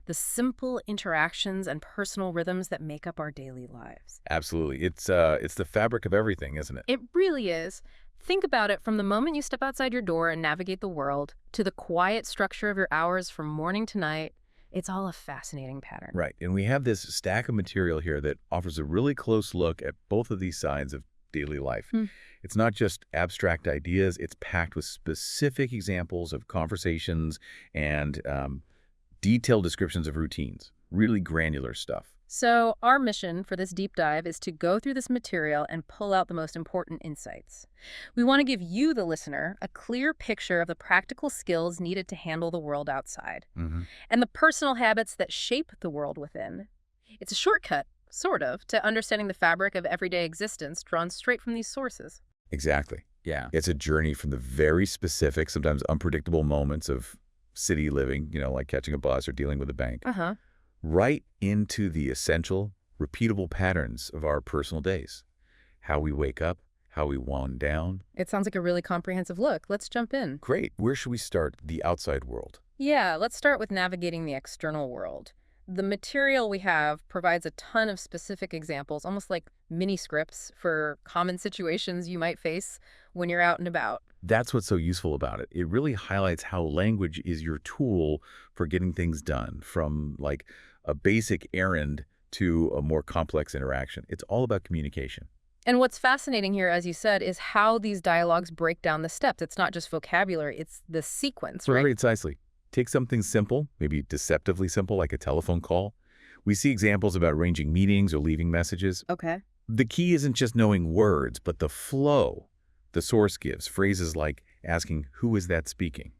the simple interactions and personal rhythms that make up our daily lives. Absolutely. It's the fabric of everything, isn't it? It really is. Think about it from the moment you step outside your door and navigate the world to the quiet structure of your hours from morning to night. It's all a fascinating pattern. Right. And we have this stack of material here that offers a really close look at both of these sides of daily life. It's not just abstract ideas. It's packed with specific examples of conversations and detailed descriptions of routines, really granular stuff. So our mission for this deep dive is to go through this material and pull out the most important insights. We want to give you, the listener, a clear picture of the practical skills needed to handle the world outside and the personal habits that shape the world within. It's a shortcut, sort of, to understanding the fabric of everyday existence drawn straight from these sources. Exactly. Yeah. It's a journey from the very specific, sometimes unpredictable moments of city living, like catching a bus or dealing with a bank, right into the essential, repeatable patterns of our personal days. How we wake up, how we wind down. It sounds like a really comprehensive look. Let's jump in. Great. Where should we start? The outside world. Yeah, let's start with navigating the external world. The material we have provides a ton of specific examples, almost like mini scripts for common situations you might face when you're out and about. That's what's so useful about it. It really highlights how language is your tool for getting things done, from like a basic errand to a more complex interaction. It's all about communication. And what's fascinating here, as you said, is how these dialogues break down the steps. It's not just vocabulary, it's the sequence, right? Precisely. Take something simple, maybe deceptively simple, like a telephone call. We see examples about arranging meetings or leaving messages. Okay. The key isn't just knowing words, but the flow the source gives. Phrases like asking, who is that speaking?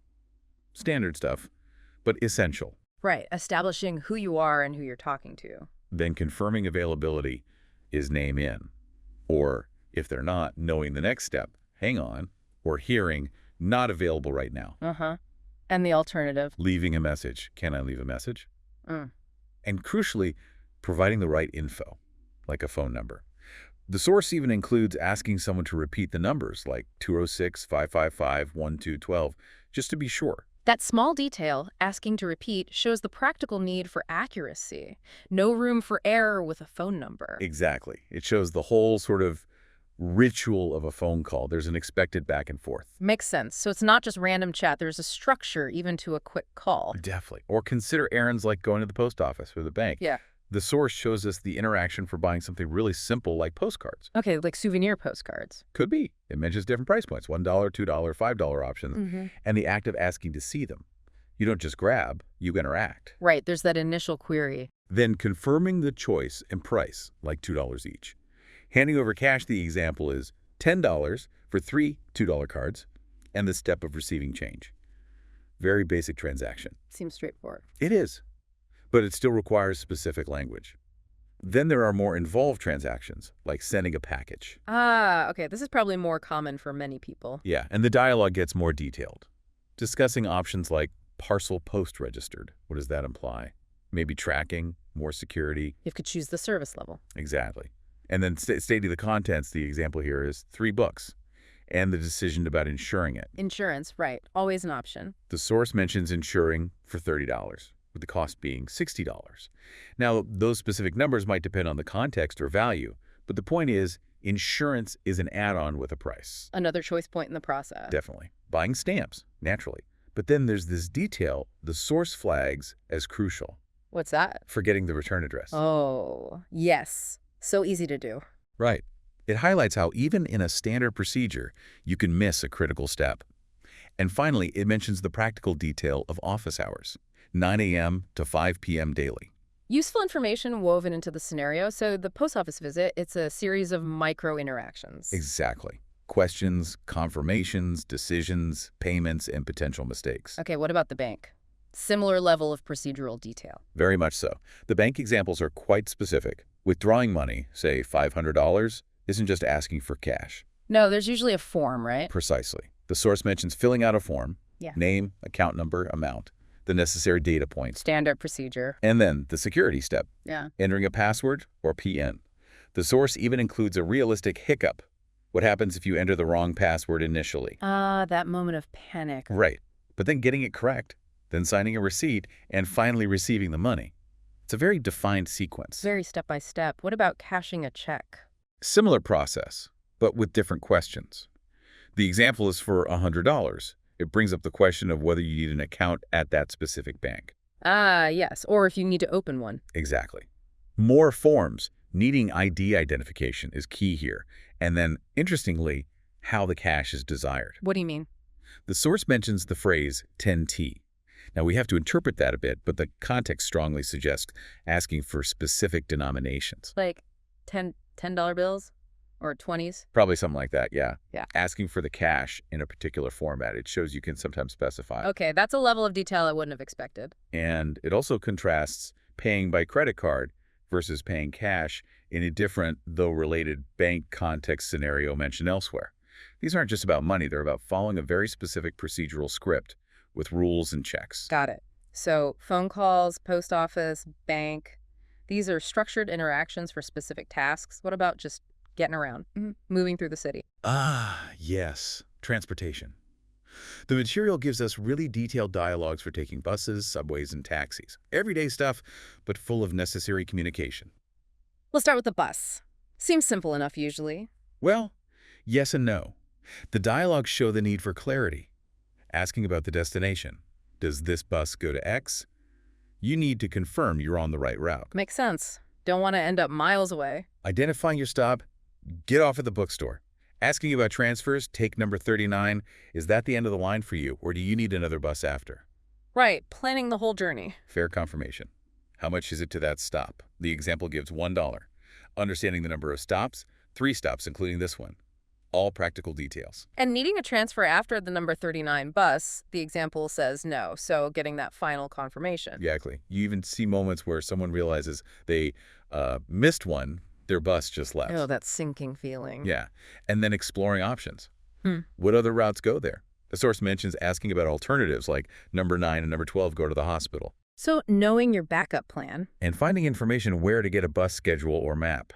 Standard stuff, but essential. Right, establishing who you are and who you're talking to. Then confirming availability is name in. Or, if they're not, knowing the next step, hang on, or hearing, not available right now. And the alternative? Leaving a message. Can I leave a message? Mm. And crucially, providing the right info, like a phone number. The source even includes asking someone to repeat the numbers, like 206-555-1212, just to be sure. That small detail, asking to repeat, shows the practical need for accuracy. No room for error with a phone number. Exactly. It shows the whole sort of ritual of a phone call. There's an expected back and forth. Makes sense. So it's not just random chat. There's a structure even to a quick call. Definitely. Or consider errands like going to the post office or the bank. Yeah. The source shows us the interaction for buying something really simple like postcards. Okay, like souvenir postcards. Could be. It mentions different price points, $1, $2, $5 options, and the act of asking to see them. You don't just grab, you interact. Right, there's that initial query. Then confirming the choice and price, like $2 each. Handing over cash, the example is $10 for 3 $2 cards, and the step of receiving change. Very basic transaction. Seems straightforward. It is, but it still requires specific language. Then there are more involved transactions, like sending a package. Ah, okay, this is probably more common for many people. Yeah, and the dialogue gets more detailed, discussing options like parcel post registered. What does that imply? Maybe tracking, more security. You could choose the service level. Exactly. And then stating the contents, the example here is 3 books, and the decision about insuring it. Insurance, right, always an option. The source mentions insuring for $30, with the cost being $60. Now, those specific numbers might depend on the context or value, but the point is, insurance is an add-on with a price. Another choice point in the process. Definitely. Buying stamps, naturally. But then there's this detail the source flags as crucial. What's that? Forgetting the return address. Oh, yes. So easy to do. Right. It highlights how even in a standard procedure, you can miss a critical step. And finally, it mentions the practical detail of office hours, 9 a.m. to 5 p.m. daily. Useful information woven into the scenario. So the post office visit, it's a series of micro interactions. Exactly. Questions, confirmations, decisions, payments, and potential mistakes. Okay, what about the bank? Similar level of procedural detail. Very much so. The bank examples are quite specific. Withdrawing money, say $500, isn't just asking for cash. No, there's usually a form, right? Precisely. The source mentions filling out a form, name, account number, amount, the necessary data points. Standard procedure. And then the security step, Yeah. entering a password or PIN. The source even includes a realistic hiccup. What happens if you enter the wrong password initially? Ah, that moment of panic. Right. But then getting it correct, then signing a receipt, and finally receiving the money. It's a very defined sequence. Very step by step. What about cashing a check? Similar process, but with different questions. The example is for $100. It brings up the question of whether you need an account at that specific bank. Ah, yes. Or if you need to open one. Exactly. More forms. Needing ID identification is key here. And then, interestingly, how the cash is desired. What do you mean? The source mentions the phrase 10T. Now, we have to interpret that a bit, but the context strongly suggests asking for specific denominations. Like $10 bills or 20s? Probably something like that, yeah. Yeah. Asking for the cash in a particular format. It shows you can sometimes specify. Okay, that's a level of detail I wouldn't have expected. And it also contrasts paying by credit card versus paying cash in a different, though related, bank context scenario mentioned elsewhere. These aren't just about money. They're about following a very specific procedural script with rules and checks. Got it. So phone calls, post office, bank, these are structured interactions for specific tasks. What about just getting around, moving through the city? Ah, yes. Transportation. The material gives us really detailed dialogues for taking buses, subways, and taxis. Everyday stuff, but full of necessary communication. Let's start with the bus. Seems simple enough usually. Well, yes and no. The dialogues show the need for clarity. Asking about the destination. Does this bus go to X? You need to confirm you're on the right route. Makes sense. Don't want to end up miles away. Identifying your stop, get off at the bookstore. Asking about transfers, take number 39. Is that the end of the line for you, or do you need another bus after? Right, planning the whole journey. Fare confirmation. How much is it to that stop? The example gives $1. Understanding the number of stops, 3 stops, including this one. All practical details. And needing a transfer after the number 39 bus, the example says no, so getting that final confirmation. Exactly. You even see moments where someone realizes they missed one, their bus just left. Oh, that sinking feeling. Yeah. And then exploring options. What other routes go there? The source mentions asking about alternatives like number 9 and number 12 go to the hospital. So knowing your backup plan. And finding information where to get a bus schedule or map.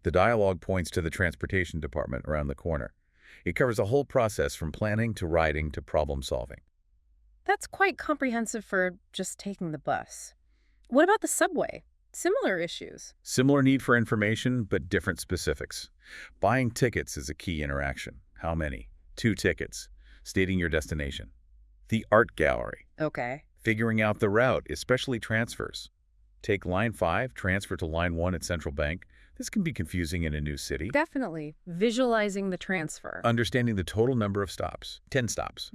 The dialogue points to the transportation department around the corner. It covers the whole process from planning to riding to problem solving. That's quite comprehensive for just taking the bus. What about the subway? Similar issues. Similar need for information, but different specifics. Buying tickets is a key interaction. How many? 2 tickets. Stating your destination. The art gallery. Okay. Figuring out the route, especially transfers. Take line 5, transfer to line 1 at Central Bank. This can be confusing in a new city. Definitely. Visualizing the transfer. Understanding the total number of stops, 10 stops.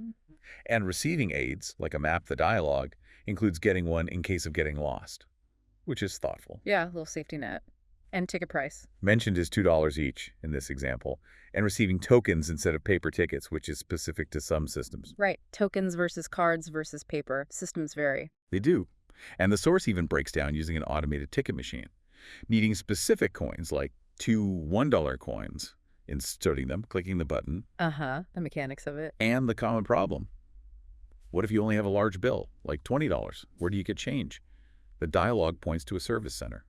And receiving aids, like a map, the dialogue, includes getting one in case of getting lost, which is thoughtful. Yeah, a little safety net. And ticket price. Mentioned is $2 each in this example, and receiving tokens instead of paper tickets, which is specific to some systems. Right. Tokens versus cards versus paper. Systems vary. They do. And the source even breaks down using an automated ticket machine, needing specific coins like 2 $1 coins, inserting them, clicking the button, The mechanics of it. and the common problem. What if you only have a large bill, like $20? Where do you get change? The dialogue points to a service center.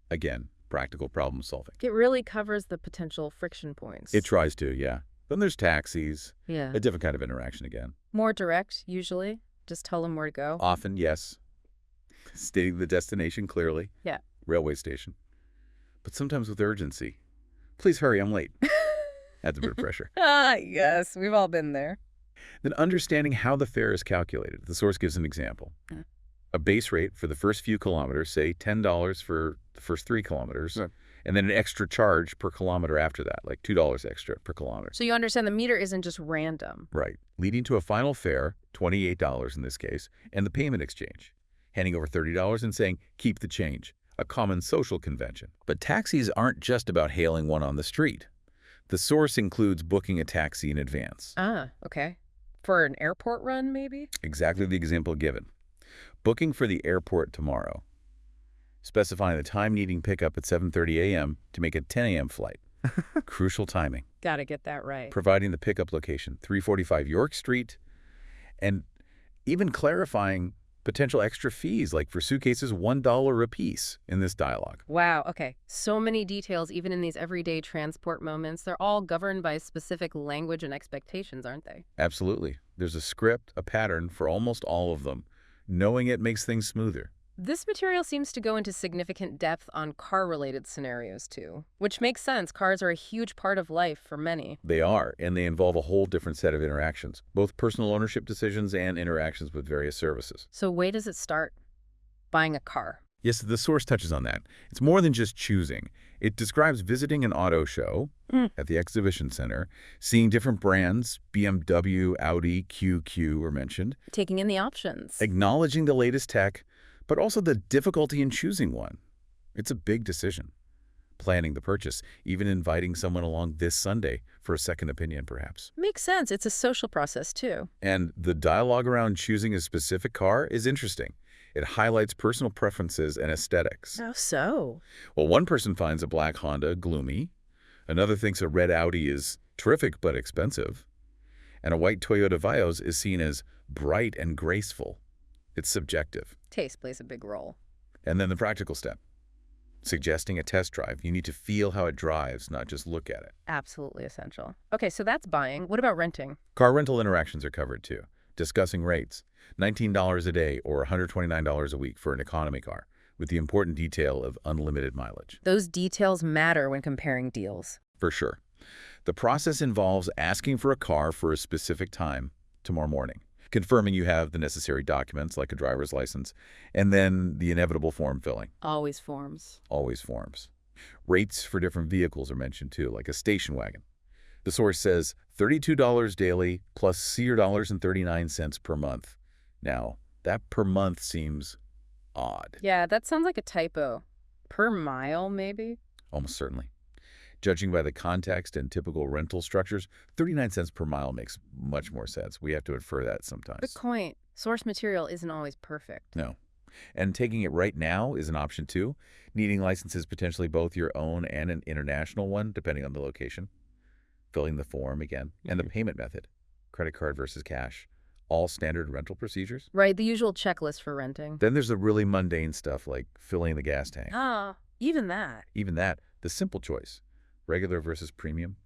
Again, practical problem solving. It really covers the potential friction points. It tries to, yeah. Then there's taxis, Yeah. a different kind of interaction again. More direct, usually. Just tell them where to go. Often, yes. Stating the destination clearly. Yeah. Railway station. But sometimes with urgency. Please hurry, I'm late. Adds a bit of pressure. Yes. We've all been there. Then understanding how the fare is calculated. The source gives an example. A base rate for the first few kilometers, say $10 for the first 3 kilometers, and then an extra charge per kilometer after that, like $2 extra per kilometer. So you understand the meter isn't just random. Right. Leading to a final fare, $28 in this case, and the payment exchange. Handing over $30 and saying, keep the change. A common social convention. But taxis aren't just about hailing one on the street. The source includes booking a taxi in advance. Okay. For an airport run, maybe? Exactly the example given. Booking for the airport tomorrow. Specifying the time needing pickup at 7:30 a.m. to make a 10 a.m. flight. Crucial timing. Gotta get that right. Providing the pickup location, 345 York Street, and even clarifying potential extra fees, like for suitcases, $1 a piece in this dialogue. Wow, okay. So many details, even in these everyday transport moments. They're all governed by specific language and expectations, aren't they? Absolutely. There's a script, a pattern for almost all of them, Knowing it makes things smoother. This material seems to go into significant depth on car-related scenarios, too, which makes sense. Cars are a huge part of life for many. They are, and they involve a whole different set of interactions, both personal ownership decisions and interactions with various services. So where does it start? Buying a car. Yes, the source touches on that. It's more than just choosing. It describes visiting an auto show at the exhibition center, seeing different brands, BMW, Audi, QQ were mentioned, Taking in the options. acknowledging the latest tech, but also the difficulty in choosing one. It's a big decision. Planning the purchase, even inviting someone along this Sunday for a second opinion, perhaps. Makes sense. It's a social process, too. And the dialogue around choosing a specific car is interesting. It highlights personal preferences and aesthetics. How so? Well, one person finds a black Honda gloomy. Another thinks a red Audi is terrific but expensive. And a white Toyota Vios is seen as bright and graceful. It's subjective. Taste plays a big role. And then the practical step. Suggesting a test drive. You need to feel how it drives, not just look at it. Absolutely essential. Okay, so that's buying. What about renting? Car rental interactions are covered too. Discussing rates. $19 a day or $129 a week for an economy car, with the important detail of unlimited mileage. Those details matter when comparing deals. For sure. The process involves asking for a car for a specific time tomorrow morning, confirming you have the necessary documents like a driver's license, and then the inevitable form filling. Always forms. Always forms. Rates for different vehicles are mentioned too, like a station wagon. The source says $32 daily plus $0.39 per month. Now, that per month seems odd. Yeah, that sounds like a typo. Per mile, maybe? Almost certainly. Judging by the context and typical rental structures, 39 cents per mile makes much more sense. We have to infer that sometimes. Good point. Source material isn't always perfect. No. And taking it right now is an option too. Needing licenses, potentially both your own and an international one, depending on the location. Filling the form again. And the payment method. Credit card versus cash. All standard rental procedures. Right, the usual checklist for renting. Then there's the really mundane stuff like filling the gas tank. Even that. Even that, the simple choice. Regular versus premium.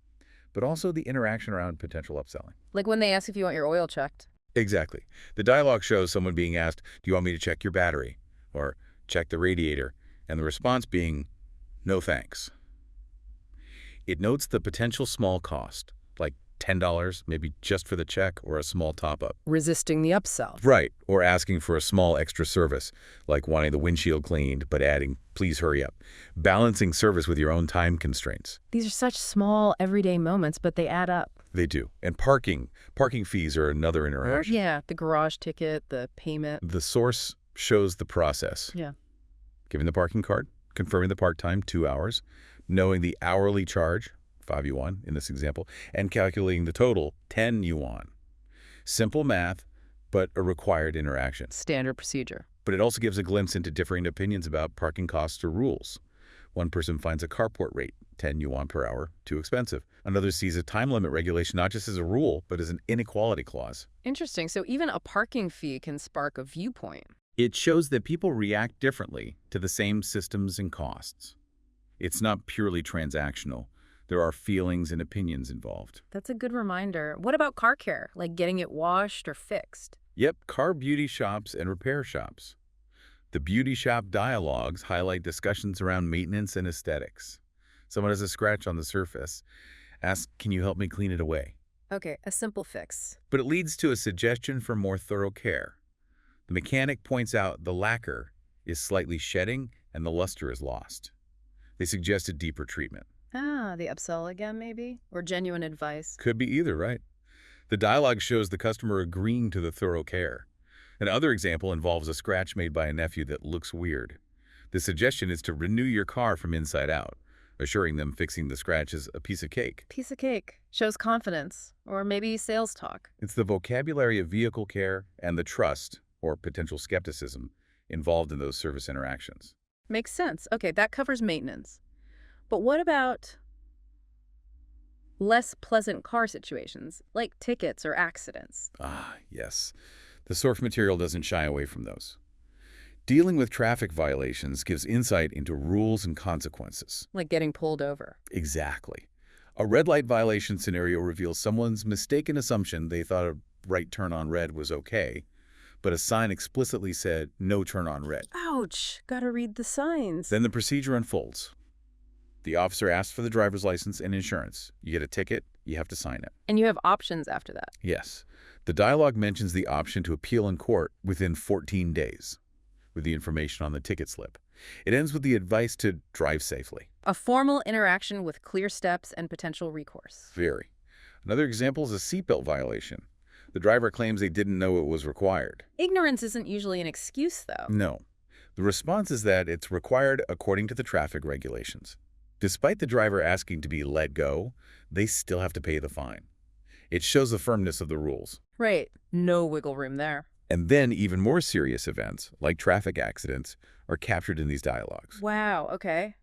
But also the interaction around potential upselling. Like when they ask if you want your oil checked. Exactly. The dialogue shows someone being asked, do you want me to check your battery? Or check the radiator? And the response being, no thanks. It notes the potential small cost, like $10, maybe just for the check or a small top-up. Resisting the upsell. Right, or asking for a small extra service, like wanting the windshield cleaned, but adding, please hurry up. Balancing service with your own time constraints. These are such small, everyday moments, but they add up. They do. And parking fees are another interaction. Yeah, the garage ticket, the payment. The source shows the process. Yeah. Giving the parking card, confirming the park time, 2 hours, knowing the hourly charge, 5 yuan in this example, and calculating the total, 10 yuan. Simple math, but a required interaction. Standard procedure. But it also gives a glimpse into differing opinions about parking costs or rules. One person finds a carport rate, 10 yuan per hour, too expensive. Another sees a time limit regulation not just as a rule, but as an inequality clause. Interesting. So even a parking fee can spark a viewpoint. It shows that people react differently to the same systems and costs. It's not purely transactional. There are feelings and opinions involved. That's a good reminder. What about car care, like getting it washed or fixed? Yep, car beauty shops and repair shops. The beauty shop dialogues highlight discussions around maintenance and aesthetics. Someone has a scratch on the surface. Ask, can you help me clean it away? Okay, a simple fix. But it leads to a suggestion for more thorough care. The mechanic points out the lacquer is slightly shedding and the luster is lost. They suggest a deeper treatment. The upsell again, maybe? Or genuine advice? Could be either, right? The dialogue shows the customer agreeing to the thorough care. Another example involves a scratch made by a nephew that looks weird. The suggestion is to renew your car from inside out, assuring them fixing the scratch is a piece of cake. Piece of cake. Shows confidence. Or maybe sales talk. It's the vocabulary of vehicle care and the trust, or potential skepticism, involved in those service interactions. Makes sense. Okay, that covers maintenance. But what about less pleasant car situations, like tickets or accidents? Yes. The source material doesn't shy away from those. Dealing with traffic violations gives insight into rules and consequences. Like getting pulled over. Exactly. A red light violation scenario reveals someone's mistaken assumption they thought a right turn on red was okay, but a sign explicitly said, "No turn on red." Ouch. Gotta read the signs. Then the procedure unfolds. The officer asks for the driver's license and insurance. You get a ticket, you have to sign it. And you have options after that. Yes. The dialogue mentions the option to appeal in court within 14 days with the information on the ticket slip. It ends with the advice to drive safely. A formal interaction with clear steps and potential recourse. Very. Another example is a seatbelt violation. The driver claims they didn't know it was required. Ignorance isn't usually an excuse, though. No. The response is that it's required according to the traffic regulations. Despite the driver asking to be let go, they still have to pay the fine. It shows the firmness of the rules. Right. No wiggle room there. And then even more serious events, like traffic accidents, are captured in these dialogues. Wow, okay.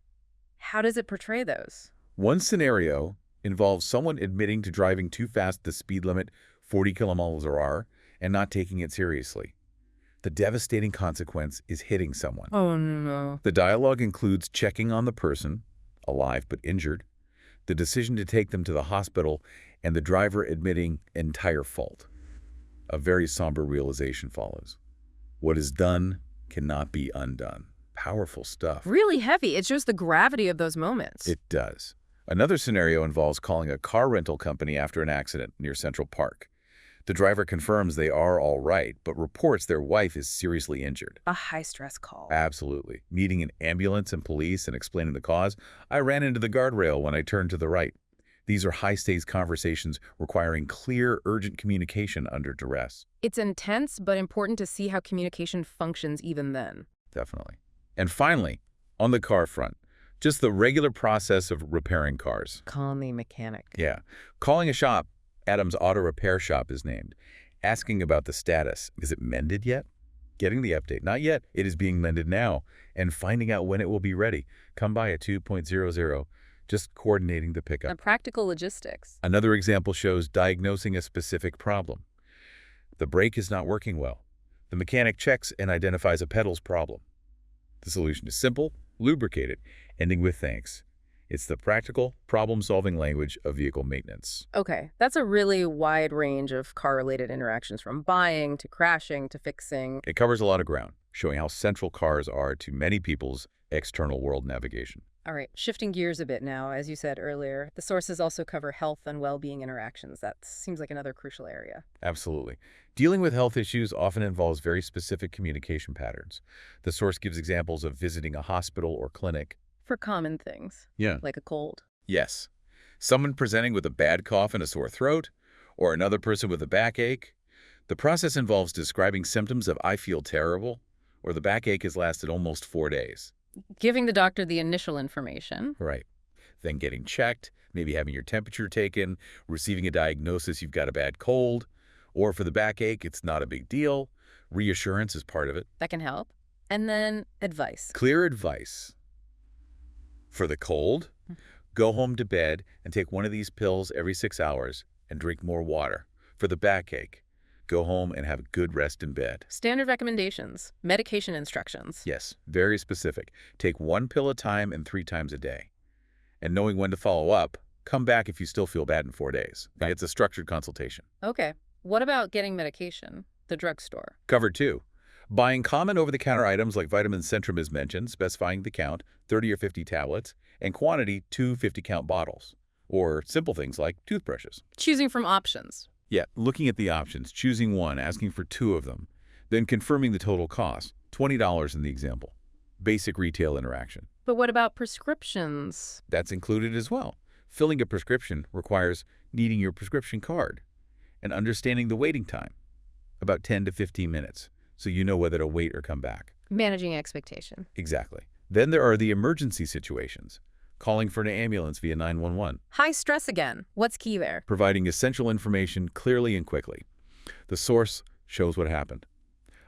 How does it portray those? One scenario involves someone admitting to driving too fast the speed limit, 40 kilometers per hour, and not taking it seriously. The devastating consequence is hitting someone. Oh, no. The dialogue includes checking on the person, alive but injured, the decision to take them to the hospital, and the driver admitting entire fault. A very somber realization follows. What is done cannot be undone. Powerful stuff. Really heavy. It shows the gravity of those moments. It does. Another scenario involves calling a car rental company after an accident near Central Park. The driver confirms they are all right, but reports their wife is seriously injured. A high-stress call. Absolutely. Meeting an ambulance and police and explaining the cause, I ran into the guardrail when I turned to the right. These are high-stakes conversations requiring clear, urgent communication under duress. It's intense, but important to see how communication functions even then. Definitely. And finally, on the car front, just the regular process of repairing cars. Calling the mechanic. Yeah. Calling a shop, Adam's Auto Repair Shop is named, asking about the status. Is it mended yet? Getting the update. Not yet. It is being mended now. And finding out when it will be ready. Come by at 2.00. Just coordinating the pickup. And practical logistics. Another example shows diagnosing a specific problem. The brake is not working well. The mechanic checks and identifies a pedal's problem. The solution is simple, lubricated, ending with thanks. It's the practical, problem-solving language of vehicle maintenance. Okay, that's a really wide range of car-related interactions, from buying to crashing to fixing. It covers a lot of ground, showing how central cars are to many people's external world navigation. All right, shifting gears a bit now, as you said earlier, the sources also cover health and well-being interactions. That seems like another crucial area. Absolutely. Dealing with health issues often involves very specific communication patterns. The source gives examples of visiting a hospital or clinic. For common things. Yeah. Like a cold. Yes. Someone presenting with a bad cough and a sore throat, or another person with a backache. The process involves describing symptoms of "I feel terrible," or "the backache has lasted almost 4 days." Giving the doctor the initial information. Right. Then getting checked, maybe having your temperature taken, receiving a diagnosis you've got a bad cold, or for the backache, it's not a big deal. Reassurance is part of it. That can help. And then advice. Clear advice. For the cold, go home to bed and take one of these pills every 6 hours and drink more water. For the backache, go home and have a good rest in bed. Standard recommendations. Medication instructions. Yes, very specific. Take 1 pill at a time and 3 times a day. And knowing when to follow up, come back if you still feel bad in 4 days. It's a structured consultation. Okay. What about getting medication? The drugstore. Covered too. Buying common over-the-counter items like vitamin Centrum is mentioned, specifying the count, 30 or 50 tablets, and quantity, 2 50-count bottles. Or simple things like toothbrushes. Choosing from options. Yeah, looking at the options, choosing one, asking for 2 of them, then confirming the total cost, $20 in the example. Basic retail interaction. But what about prescriptions? That's included as well. Filling a prescription requires needing your prescription card and understanding the waiting time, about 10 to 15 minutes, so you know whether to wait or come back. Managing expectation. Exactly. Then there are the emergency situations. Calling for an ambulance via 911. High stress again. What's key there? Providing essential information clearly and quickly. The source shows what happened.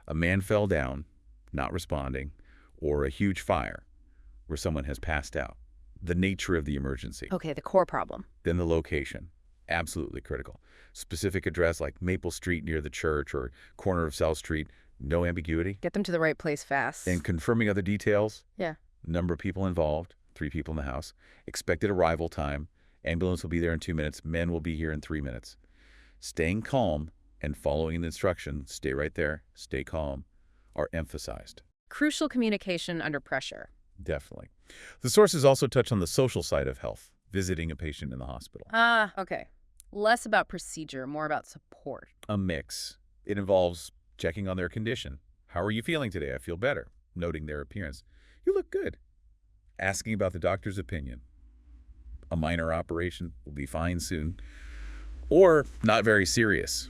A man fell down, not responding, or a huge fire where someone has passed out. The nature of the emergency. Okay, the core problem. Then the location. Absolutely critical. Specific address like Maple Street near the church or corner of South Street. No ambiguity. Get them to the right place fast. And confirming other details. Yeah. Number of people involved. 3 people in the house. Expected arrival time. Ambulance will be there in 2 minutes. Men will be here in 3 minutes. Staying calm and following the instruction, stay right there, stay calm, are emphasized. Crucial communication under pressure. Definitely. The sources also touch on the social side of health, visiting a patient in the hospital. Ah, okay. Less about procedure, more about support. A mix. It involves checking on their condition. How are you feeling today? I feel better. Noting their appearance. You look good. Asking about the doctor's opinion. A minor operation will be fine soon. Or not very serious.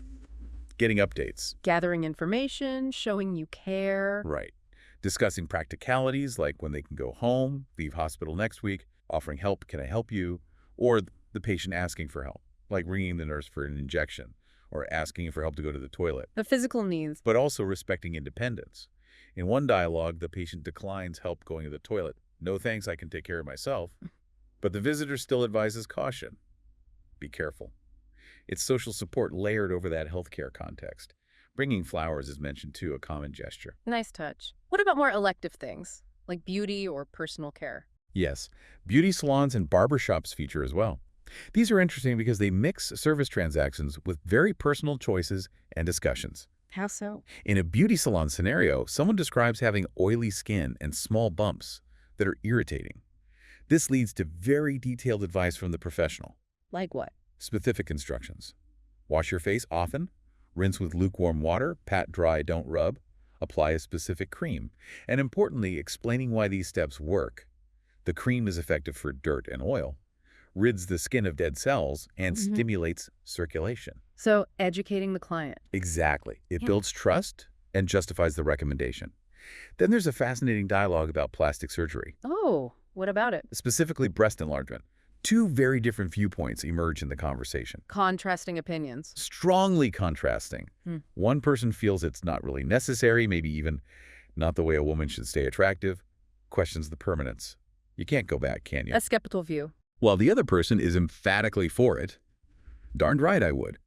Getting updates. Gathering information, showing you care. Right. Discussing practicalities like when they can go home, leave hospital next week, offering help, can I help you? Or the patient asking for help, like ringing the nurse for an injection or asking for help to go to the toilet. The physical needs. But also respecting independence. In one dialogue, the patient declines help going to the toilet. No thanks, I can take care of myself. But the visitor still advises caution. Be careful. It's social support layered over that healthcare context. Bringing flowers is mentioned too, a common gesture. Nice touch. What about more elective things, like beauty or personal care? Yes, beauty salons and barbershops feature as well. These are interesting because they mix service transactions with very personal choices and discussions. How so? In a beauty salon scenario, someone describes having oily skin and small bumps that are irritating. This leads to very detailed advice from the professional. Like what? Specific instructions. Wash your face often. Rinse with lukewarm water. Pat dry, don't rub. Apply a specific cream. And importantly, explaining why these steps work. The cream is effective for dirt and oil, rids the skin of dead cells, and stimulates circulation. So, educating the client. Exactly. It builds trust and justifies the recommendation. Then there's a fascinating dialogue about plastic surgery. Oh, what about it? Specifically breast enlargement. Two very different viewpoints emerge in the conversation. Contrasting opinions. Strongly contrasting. One person feels it's not really necessary, maybe even not the way a woman should stay attractive, questions the permanence. You can't go back, can you? A skeptical view. While the other person is emphatically for it. Darned right I would.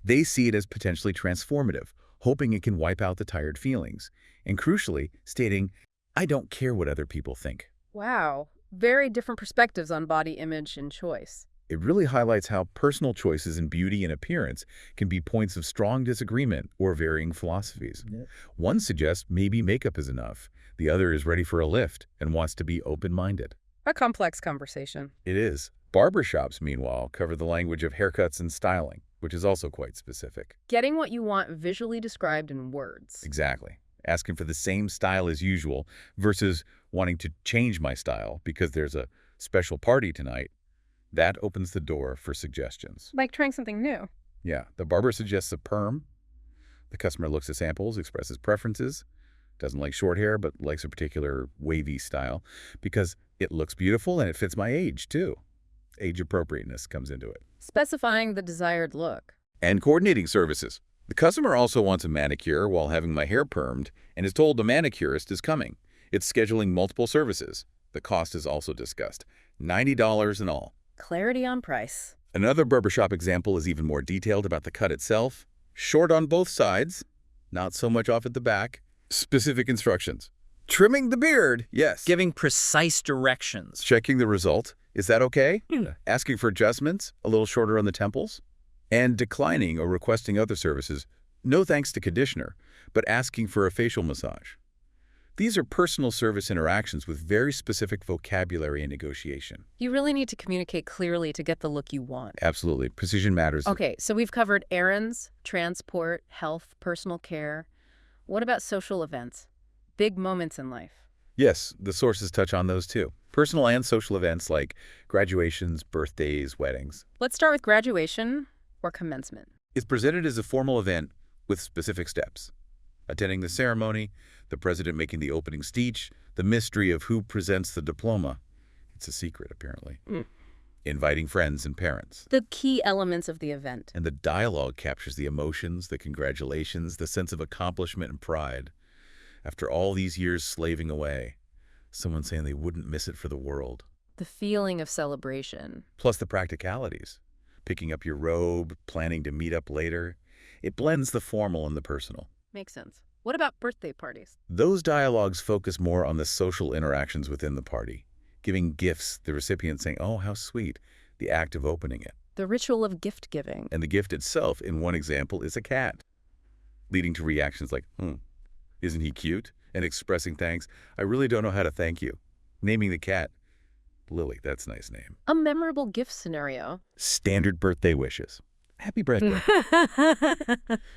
They see it as potentially transformative, hoping it can wipe out the tired feelings, and crucially, stating, I don't care what other people think. Wow. Very different perspectives on body image and choice. It really highlights how personal choices in beauty and appearance can be points of strong disagreement or varying philosophies. One suggests maybe makeup is enough. The other is ready for a lift and wants to be open-minded. A complex conversation. It is. Barbershops, meanwhile, cover the language of haircuts and styling, which is also quite specific. Getting what you want visually described in words. Exactly. Asking for the same style as usual versus wanting to change my style because there's a special party tonight. That opens the door for suggestions. Like trying something new. Yeah, the barber suggests a perm. The customer looks at samples, expresses preferences, doesn't like short hair, but likes a particular wavy style because it looks beautiful and it fits my age, too. Age appropriateness comes into it. Specifying the desired look. And coordinating services. The customer also wants a manicure while having my hair permed and is told the manicurist is coming. It's scheduling multiple services. The cost is also discussed. $90 in all. Clarity on price. Another barbershop example is even more detailed about the cut itself. Short on both sides, not so much off at the back. Specific instructions. Trimming the beard, yes. Giving precise directions. Checking the result. Is that okay? Asking for adjustments, a little shorter on the temples. And declining or requesting other services, no thanks to conditioner, but asking for a facial massage. These are personal service interactions with very specific vocabulary and negotiation. You really need to communicate clearly to get the look you want. Absolutely. Precision matters. Okay, so we've covered errands, transport, health, personal care. What about social events? Big moments in life. Yes, the sources touch on those too. Personal and social events like graduations, birthdays, weddings. Let's start with graduation or commencement. It's presented as a formal event with specific steps. Attending the ceremony, the president making the opening speech, the mystery of who presents the diploma. It's a secret, apparently. Inviting friends and parents. The key elements of the event. And the dialogue captures the emotions, the congratulations, the sense of accomplishment and pride. After all these years slaving away, someone saying they wouldn't miss it for the world. The feeling of celebration. Plus the practicalities. Picking up your robe, planning to meet up later. It blends the formal and the personal. Makes sense. What about birthday parties? Those dialogues focus more on the social interactions within the party. Giving gifts, the recipient saying, oh, how sweet, the act of opening it. The ritual of gift giving. And the gift itself, in one example, is a cat. leading to reactions like, isn't he cute? And expressing thanks, I really don't know how to thank you. Naming the cat, Lily, that's a nice name. A memorable gift scenario. Standard birthday wishes. Happy birthday.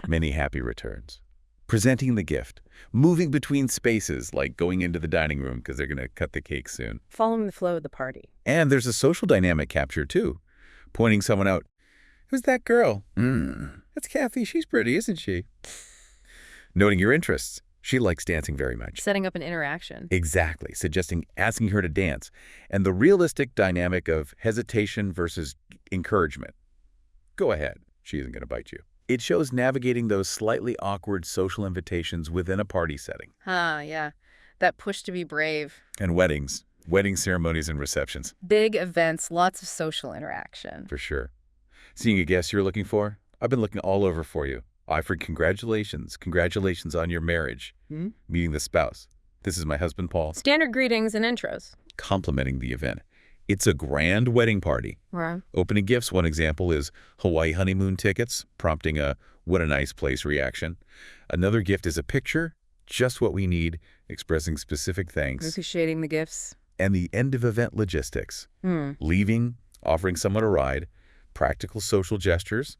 Many happy returns. Presenting the gift. Moving between spaces, like going into the dining room because they're going to cut the cake soon. Following the flow of the party. And there's a social dynamic capture, too. Pointing someone out. Who's that girl? That's Kathy. She's pretty, isn't she? Noting your interests. She likes dancing very much. Setting up an interaction. Exactly. Suggesting asking her to dance. And the realistic dynamic of hesitation versus encouragement. Go ahead. She isn't going to bite you. It shows navigating those slightly awkward social invitations within a party setting. Yeah. That push to be brave. And weddings. Wedding ceremonies and receptions. Big events, lots of social interaction. For sure. Seeing a guest you're looking for? I've been looking all over for you. Offered congratulations. Congratulations on your marriage. Meeting the spouse. This is my husband, Paul. Standard greetings and intros. Complimenting the event. It's a grand wedding party. Right. Opening gifts, one example is Hawaii honeymoon tickets, prompting a what a nice place reaction. Another gift is a picture, just what we need, expressing specific thanks. Appreciating the gifts. And the end of event logistics. Leaving, offering someone a ride, practical social gestures.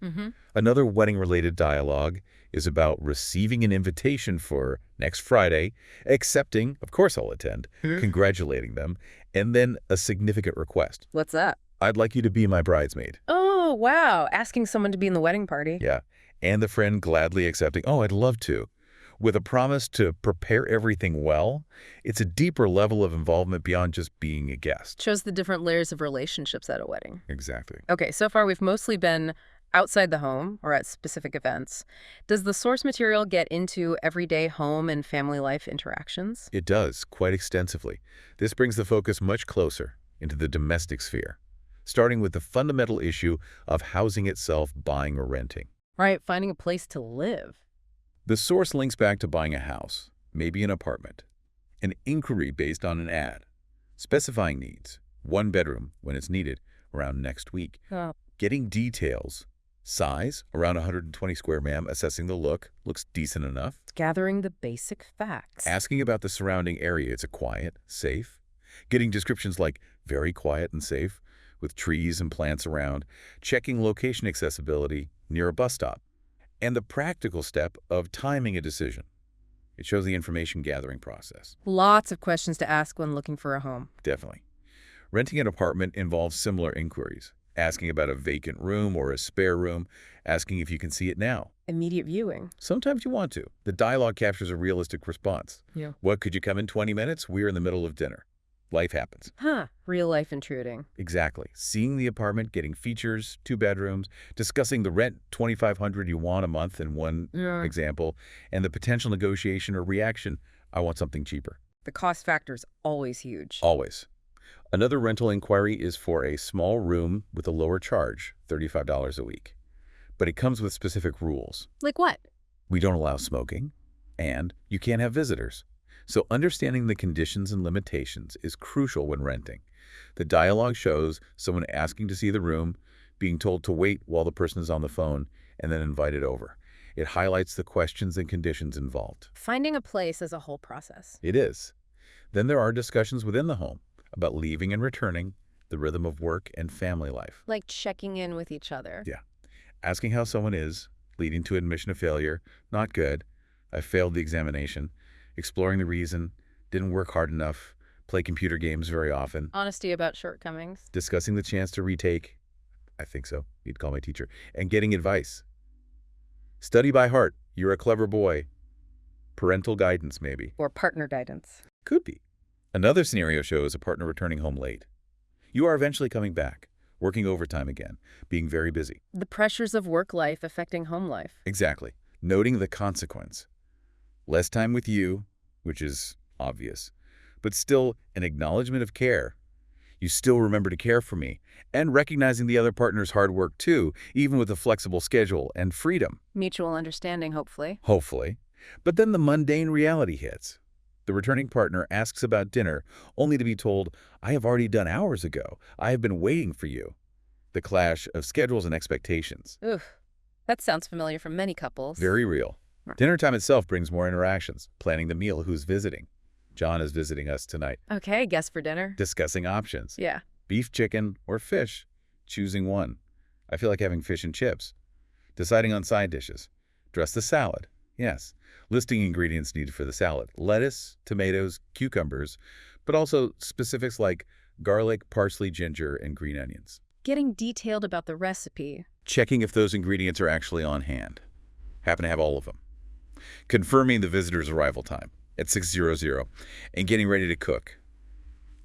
Another wedding-related dialogue is about receiving an invitation for next Friday, accepting, of course I'll attend, congratulating them, and then a significant request. What's that? I'd like you to be my bridesmaid. Oh, wow. Asking someone to be in the wedding party. Yeah. And the friend gladly accepting, oh, I'd love to. With a promise to prepare everything well, it's a deeper level of involvement beyond just being a guest. Shows the different layers of relationships at a wedding. Exactly. Okay, so far we've mostly been outside the home or at specific events. Does the source material get into everyday home and family life interactions? It does, quite extensively. This brings the focus much closer into the domestic sphere, starting with the fundamental issue of housing itself, buying or renting. Right, finding a place to live. The source links back to buying a house, maybe an apartment, an inquiry based on an ad, specifying needs, one bedroom when it's needed, around next week, getting details, size, around 120 square ma'am, assessing the look, looks decent enough, Gathering the basic facts. asking about the surrounding area, it's a quiet, safe, getting descriptions like very quiet and safe, with trees and plants around, checking location accessibility near a bus stop, and the practical step of timing a decision. It shows the information gathering process. Lots of questions to ask when looking for a home. Definitely. Renting an apartment involves similar inquiries, asking about a vacant room or a spare room, asking if you can see it now. Immediate viewing. Sometimes you want to. The dialogue captures a realistic response. Yeah. What, could you come in 20 minutes? We're in the middle of dinner. Life happens. Real life intruding. Exactly. Seeing the apartment, getting features, 2 bedrooms, discussing the rent, $2,500 you want a month in one example, and the potential negotiation or reaction, I want something cheaper. The cost factor is always huge. Always. Another rental inquiry is for a small room with a lower charge, $35 a week. But it comes with specific rules. Like what? We don't allow smoking, and you can't have visitors. So understanding the conditions and limitations is crucial when renting. The dialogue shows someone asking to see the room, being told to wait while the person is on the phone, and then invited over. It highlights the questions and conditions involved. Finding a place is a whole process. It is. Then there are discussions within the home about leaving and returning, the rhythm of work and family life. Like checking in with each other. Yeah. Asking how someone is, leading to admission of failure, not good, I failed the examination, exploring the reason, didn't work hard enough, play computer games very often, Honesty about shortcomings. discussing the chance to retake, I think so, you'd call my teacher, and getting advice. Study by heart, you're a clever boy. Parental guidance, maybe. Or partner guidance. Could be. Another scenario shows a partner returning home late. You are eventually coming back, working overtime again, being very busy. The pressures of work life affecting home life. Exactly. Noting the consequence. Less time with you, which is obvious, but still an acknowledgement of care. You still remember to care for me, and recognizing the other partner's hard work too, even with a flexible schedule and freedom. Mutual understanding, hopefully. Hopefully. But then the mundane reality hits. The returning partner asks about dinner, only to be told, I have already done hours ago. I have been waiting for you. The clash of schedules and expectations. Oof. That sounds familiar for many couples. Very real. Dinner time itself brings more interactions. Planning the meal, who's visiting. John is visiting us tonight. Okay, guess for dinner. Discussing options. Yeah. Beef, chicken, or fish. Choosing one. I feel like having fish and chips. Deciding on side dishes. Dress the salad. Yes. Listing ingredients needed for the salad. Lettuce, tomatoes, cucumbers, but also specifics like garlic, parsley, ginger, and green onions. Getting detailed about the recipe. Checking if those ingredients are actually on hand. Happen to have all of them. Confirming the visitor's arrival time at 6:00 and getting ready to cook.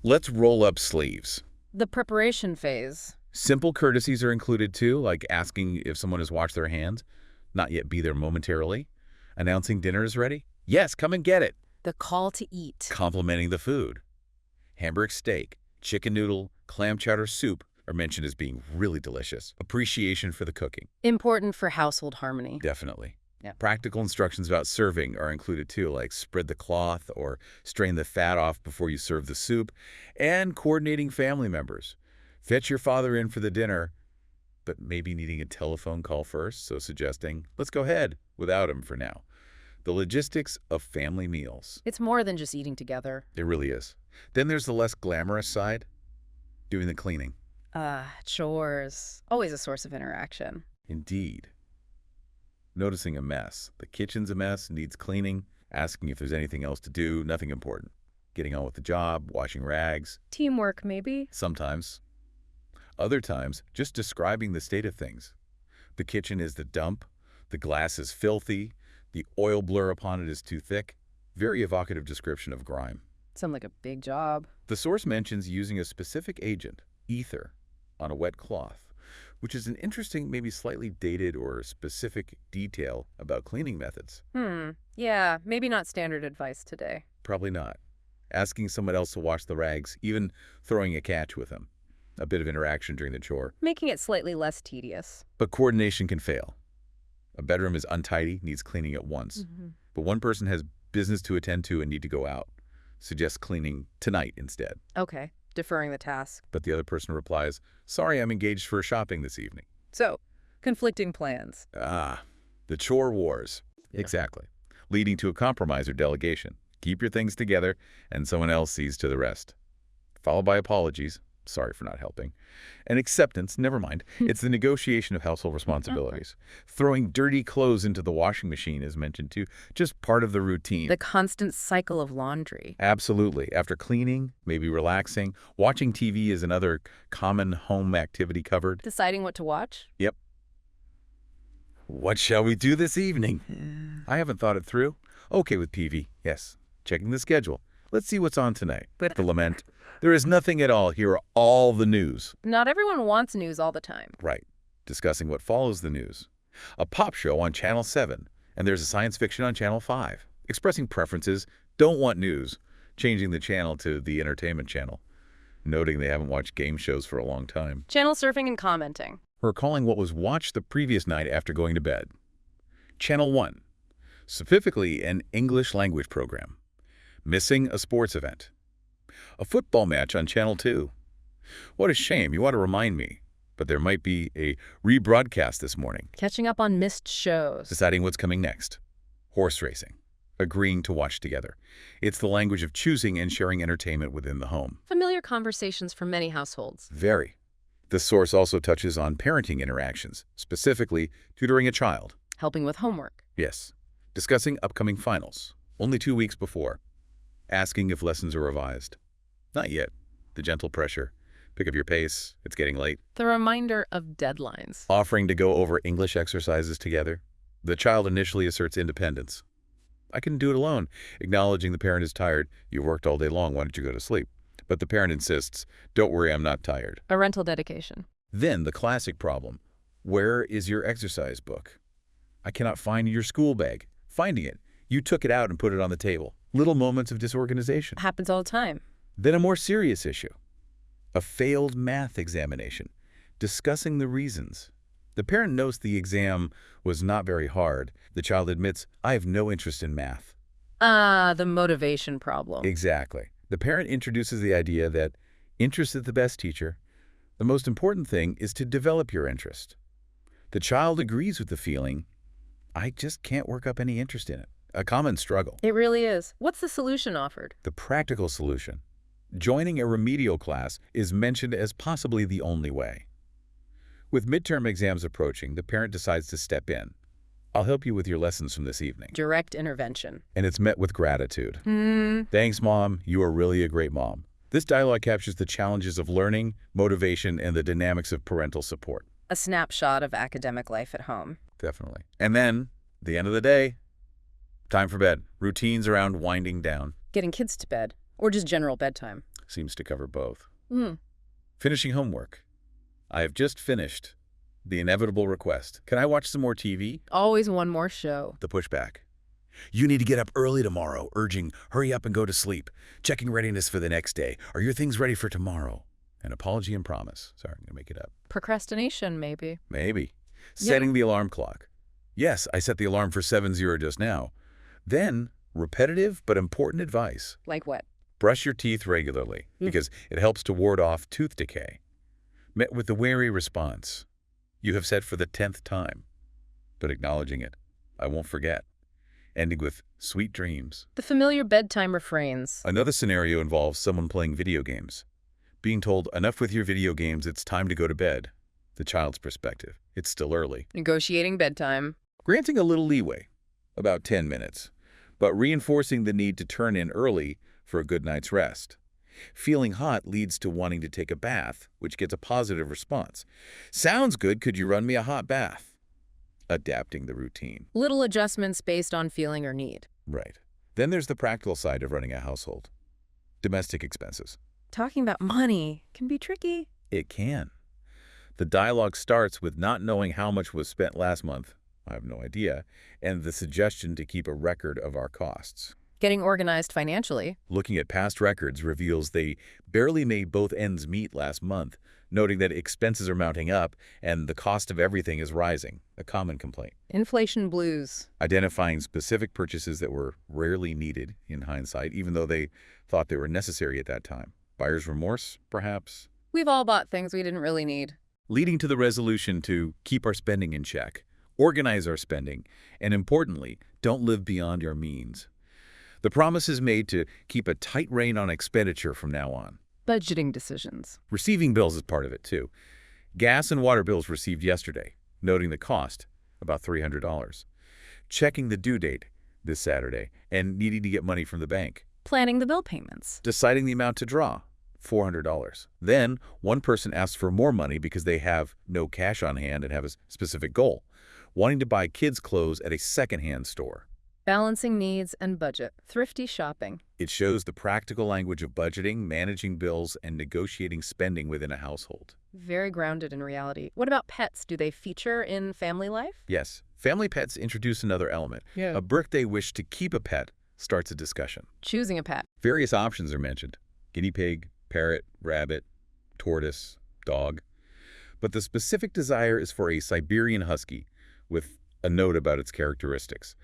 Let's roll up sleeves. The preparation phase. Simple courtesies are included too, like asking if someone has washed their hands, not yet be there momentarily. Announcing dinner is ready. Yes, come and get it. The call to eat. Complimenting the food. Hamburg steak, chicken noodle, clam chowder soup are mentioned as being really delicious. Appreciation for the cooking. Important for household harmony. Definitely. Yeah. Practical instructions about serving are included too, like spread the cloth or strain the fat off before you serve the soup, and coordinating family members. Fetch your father in for the dinner, but maybe needing a telephone call first, so suggesting, let's go ahead without him for now. The logistics of family meals. It's more than just eating together. It really is. Then there's the less glamorous side, doing the cleaning. Chores. Always a source of interaction. Indeed. Noticing a mess. The kitchen's a mess, needs cleaning, asking if there's anything else to do, nothing important. Getting on with the job, washing rags. Teamwork, maybe? Sometimes. Other times, just describing the state of things. The kitchen is the dump, the glass is filthy, the oil blur upon it is too thick. Very evocative description of grime. Sounds like a big job. The source mentions using a specific agent, ether, on a wet cloth, which is an interesting, maybe slightly dated or specific detail about cleaning methods. Yeah, maybe not standard advice today. Probably not. Asking someone else to wash the rags, even throwing a catch with them. A bit of interaction during the chore. Making it slightly less tedious. But coordination can fail. A bedroom is untidy, needs cleaning at once. But one person has business to attend to and need to go out. Suggest cleaning tonight instead. Okay, deferring the task. But the other person replies, sorry, I'm engaged for shopping this evening. So, conflicting plans. The chore wars. Yeah. Exactly. Leading to a compromise or delegation. Keep your things together and someone else sees to the rest. Followed by apologies. Sorry for not helping. And acceptance, never mind. It's the negotiation of household responsibilities. Throwing dirty clothes into the washing machine is mentioned too. Just part of the routine. The constant cycle of laundry. Absolutely. After cleaning, maybe relaxing. Watching TV is another common home activity covered. Deciding what to watch. Yep. What shall we do this evening? I haven't thought it through. Okay with PV, yes. Checking the schedule. Let's see what's on tonight. But the lament. There is nothing at all. Here are all the news. not everyone wants news all the time. Right. Discussing what follows the news. A pop show on Channel 7, and there's a science fiction on Channel 5. Expressing preferences, don't want news. Changing the channel to the entertainment channel. Noting they haven't watched game shows for a long time. Channel surfing and commenting. Recalling what was watched the previous night after going to bed. Channel 1. Specifically an English language program. Missing a sports event. A football match on Channel 2. What a shame, you ought to remind me. But there might be a rebroadcast this morning. Catching up on missed shows. Deciding what's coming next. Horse racing. Agreeing to watch together. It's the language of choosing and sharing entertainment within the home. Familiar conversations for many households. Very. This source also touches on parenting interactions, specifically tutoring a child. Helping with homework. Yes. Discussing upcoming finals. Only 2 weeks before. Asking if lessons are revised. Not yet. The gentle pressure. Pick up your pace. It's getting late. The reminder of deadlines. Offering to go over English exercises together. The child initially asserts independence. I can do it alone. Acknowledging the parent is tired. You've worked all day long. Why don't you go to sleep? But the parent insists, don't worry, I'm not tired. Parental dedication. Then the classic problem. Where is your exercise book? I cannot find your school bag. Finding it. You took it out and put it on the table. Little moments of disorganization. Happens all the time. Then a more serious issue. A failed math examination. Discussing the reasons. The parent notes the exam was not very hard. The child admits, I have no interest in math. The motivation problem. Exactly. The parent introduces the idea that interest is the best teacher. The most important thing is to develop your interest. The child agrees with the feeling, I just can't work up any interest in it. A common struggle. It really is. What's the solution offered? The practical solution. Joining a remedial class is mentioned as possibly the only way. With midterm exams approaching, the parent decides to step in. I'll help you with your lessons from this evening. Direct intervention. And it's met with gratitude. Thanks, Mom. You are really a great mom. This dialogue captures the challenges of learning, motivation, and the dynamics of parental support. A snapshot of academic life at home. Definitely. And then, the end of the day, time for bed. Routines around winding down. Getting kids to bed. Or just general bedtime. Seems to cover both. Hmm. Finishing homework. I have just finished. The inevitable request. Can I watch some more TV? Always one more show. The pushback. You need to get up early tomorrow, urging, hurry up and go to sleep. Checking readiness for the next day. Are your things ready for tomorrow? An apology and promise. Sorry, I'm going to make it up. Procrastination, maybe. Maybe. Setting the alarm clock. Yes, I set the alarm for 7:00 just now. Then, repetitive but important advice. Like what? Brush your teeth regularly, because it helps to ward off tooth decay. Met with the wary response. You have said for the 10th time, but acknowledging it. I won't forget. Ending with sweet dreams. The familiar bedtime refrains. Another scenario involves someone playing video games. Being told, enough with your video games, it's time to go to bed. The child's perspective. It's still early. Negotiating bedtime. Granting a little leeway, about 10 minutes, but reinforcing the need to turn in early for a good night's rest. Feeling hot leads to wanting to take a bath, which gets a positive response. Sounds good, could you run me a hot bath? Adapting the routine. Little adjustments based on feeling or need. Right. Then there's the practical side of running a household. Domestic expenses. Talking about money can be tricky. It can. The dialogue starts with not knowing how much was spent last month, I have no idea, and the suggestion to keep a record of our costs. Getting organized financially. Looking at past records reveals they barely made both ends meet last month, noting that expenses are mounting up and the cost of everything is rising, a common complaint. Inflation blues. Identifying specific purchases that were rarely needed in hindsight, even though they thought they were necessary at that time. Buyer's remorse, perhaps? We've all bought things we didn't really need. Leading to the resolution to keep our spending in check, organize our spending, and importantly, don't live beyond your means. The promise is made to keep a tight rein on expenditure from now on. Budgeting decisions. Receiving bills is part of it, too. Gas and water bills received yesterday, noting the cost, about $300. Checking the due date, this Saturday, and needing to get money from the bank. Planning the bill payments. Deciding the amount to draw, $400. Then, one person asks for more money because they have no cash on hand and have a specific goal, wanting to buy kids' clothes at a secondhand store. Balancing needs and budget. Thrifty shopping. It shows the practical language of budgeting, managing bills, and negotiating spending within a household. Very grounded in reality. What about pets? Do they feature in family life? Yes, family pets introduce another element. A birthday wish to keep a pet starts a discussion. Choosing a pet. Various options are mentioned. Guinea pig, parrot, rabbit, tortoise, dog. But the specific desire is for a Siberian husky with a note about its characteristics.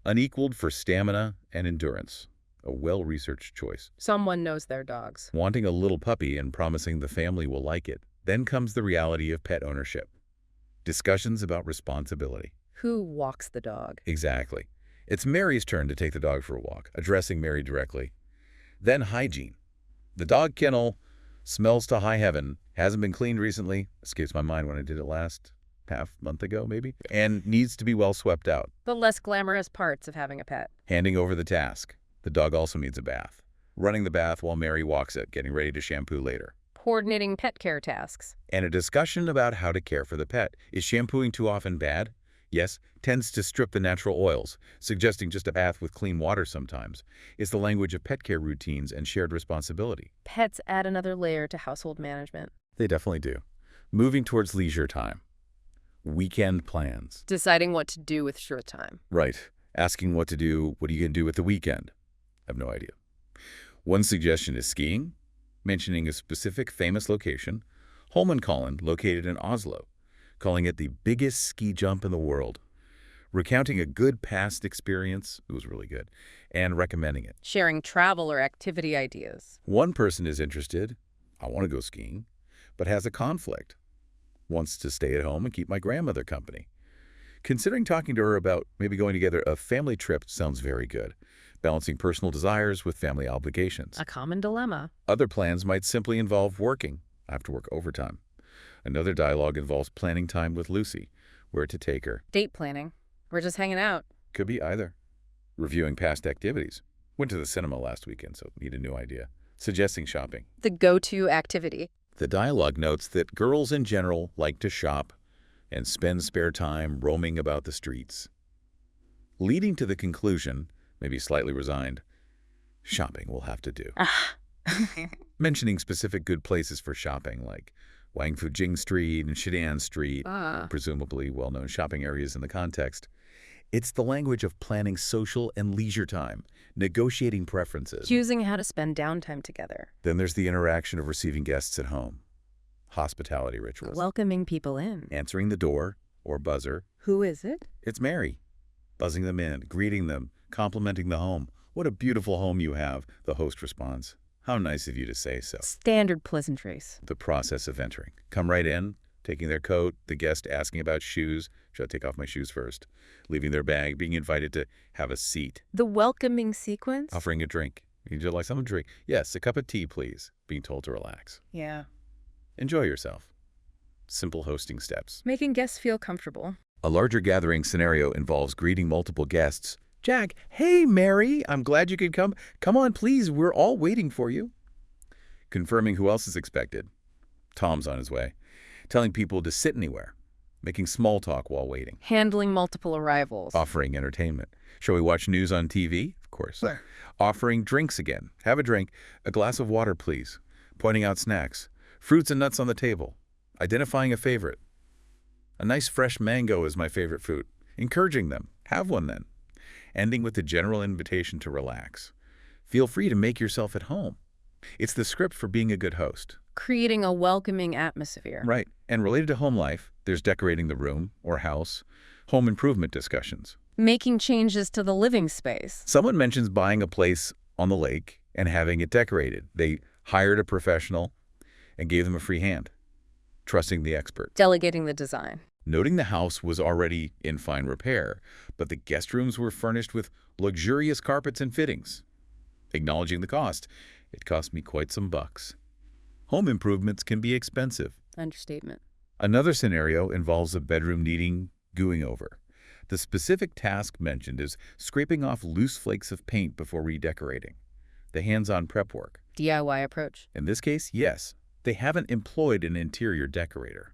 Unequaled for stamina and endurance. A well-researched choice. Someone knows their dogs. Wanting a little puppy and promising the family will like it. Then comes the reality of pet ownership. Discussions about responsibility. Who walks the dog? Exactly. It's Mary's turn to take the dog for a walk, addressing Mary directly. Then hygiene. The dog kennel smells to high heaven, hasn't been cleaned recently, escapes my mind when I did it last month ago maybe, and needs to be well swept out. The less glamorous parts of having a pet. Handing over the task. The dog also needs a bath. Running the bath while Mary walks it, getting ready to shampoo later. Coordinating pet care tasks. And a discussion about how to care for the pet. Is shampooing too often bad? Yes, tends to strip the natural oils, suggesting just a bath with clean water sometimes. It's the language of pet care routines and shared responsibility. Pets add another layer to household management. They definitely do. Moving towards leisure time. Weekend plans. Deciding what to do with short time. Right. Asking what to do, what are you going to do with the weekend? I have no idea. One suggestion is skiing, mentioning a specific famous location, Holmenkollen, located in Oslo, calling it the biggest ski jump in the world, recounting a good past experience, it was really good, and recommending it. Sharing travel or activity ideas. One person is interested, I want to go skiing, but has a conflict, wants to stay at home and keep my grandmother company. Considering talking to her about maybe going together a family trip sounds very good. Balancing personal desires with family obligations. A common dilemma. Other plans might simply involve working. I have to work overtime. Another dialogue involves planning time with Lucy, where to take her. Date planning. We're just hanging out. Could be either. Reviewing past activities. Went to the cinema last weekend, so need a new idea. Suggesting shopping. The go-to activity. The dialogue notes that girls in general like to shop and spend spare time roaming about the streets. Leading to the conclusion, maybe slightly resigned, shopping will have to do. Mentioning specific good places for shopping like Wangfu Jing Street and Shidan Street, presumably well-known shopping areas in the context. It's the language of planning social and leisure time, negotiating preferences. Choosing how to spend downtime together. Then there's the interaction of receiving guests at home. Hospitality rituals. Welcoming people in. Answering the door or buzzer. Who is it? It's Mary. Buzzing them in, greeting them, complimenting the home. What a beautiful home you have, the host responds. How nice of you to say so. Standard pleasantries. The process of entering. Come right in, taking their coat, the guest asking about shoes. Should I take off my shoes first? Leaving their bag, being invited to have a seat. The welcoming sequence. Offering a drink. Would you like something to drink? Yes, a cup of tea, please. Being told to relax. Yeah. Enjoy yourself. Simple hosting steps. Making guests feel comfortable. A larger gathering scenario involves greeting multiple guests. Jack, hey, Mary, I'm glad you could come. Come on, please, we're all waiting for you. Confirming who else is expected. Tom's on his way. Telling people to sit anywhere. Making small talk while waiting. Handling multiple arrivals. Offering entertainment. Shall we watch news on TV? Of course. Sure. Offering drinks again. Have a drink. A glass of water, please. Pointing out snacks. Fruits and nuts on the table. Identifying a favorite. A nice fresh mango is my favorite fruit. Encouraging them. Have one then. Ending with the general invitation to relax. Feel free to make yourself at home. It's the script for being a good host. Creating a welcoming atmosphere. Right. And related to home life, there's decorating the room or house, home improvement discussions. Making changes to the living space. Someone mentions buying a place on the lake and having it decorated. They hired a professional and gave them a free hand. Trusting the expert. Delegating the design. Noting the house was already in fine repair, but the guest rooms were furnished with luxurious carpets and fittings. Acknowledging the cost. It cost me quite some bucks. Home improvements can be expensive. Understatement. Another scenario involves a bedroom needing gooing over. The specific task mentioned is scraping off loose flakes of paint before redecorating. The hands-on prep work. DIY approach. In this case, yes, they haven't employed an interior decorator.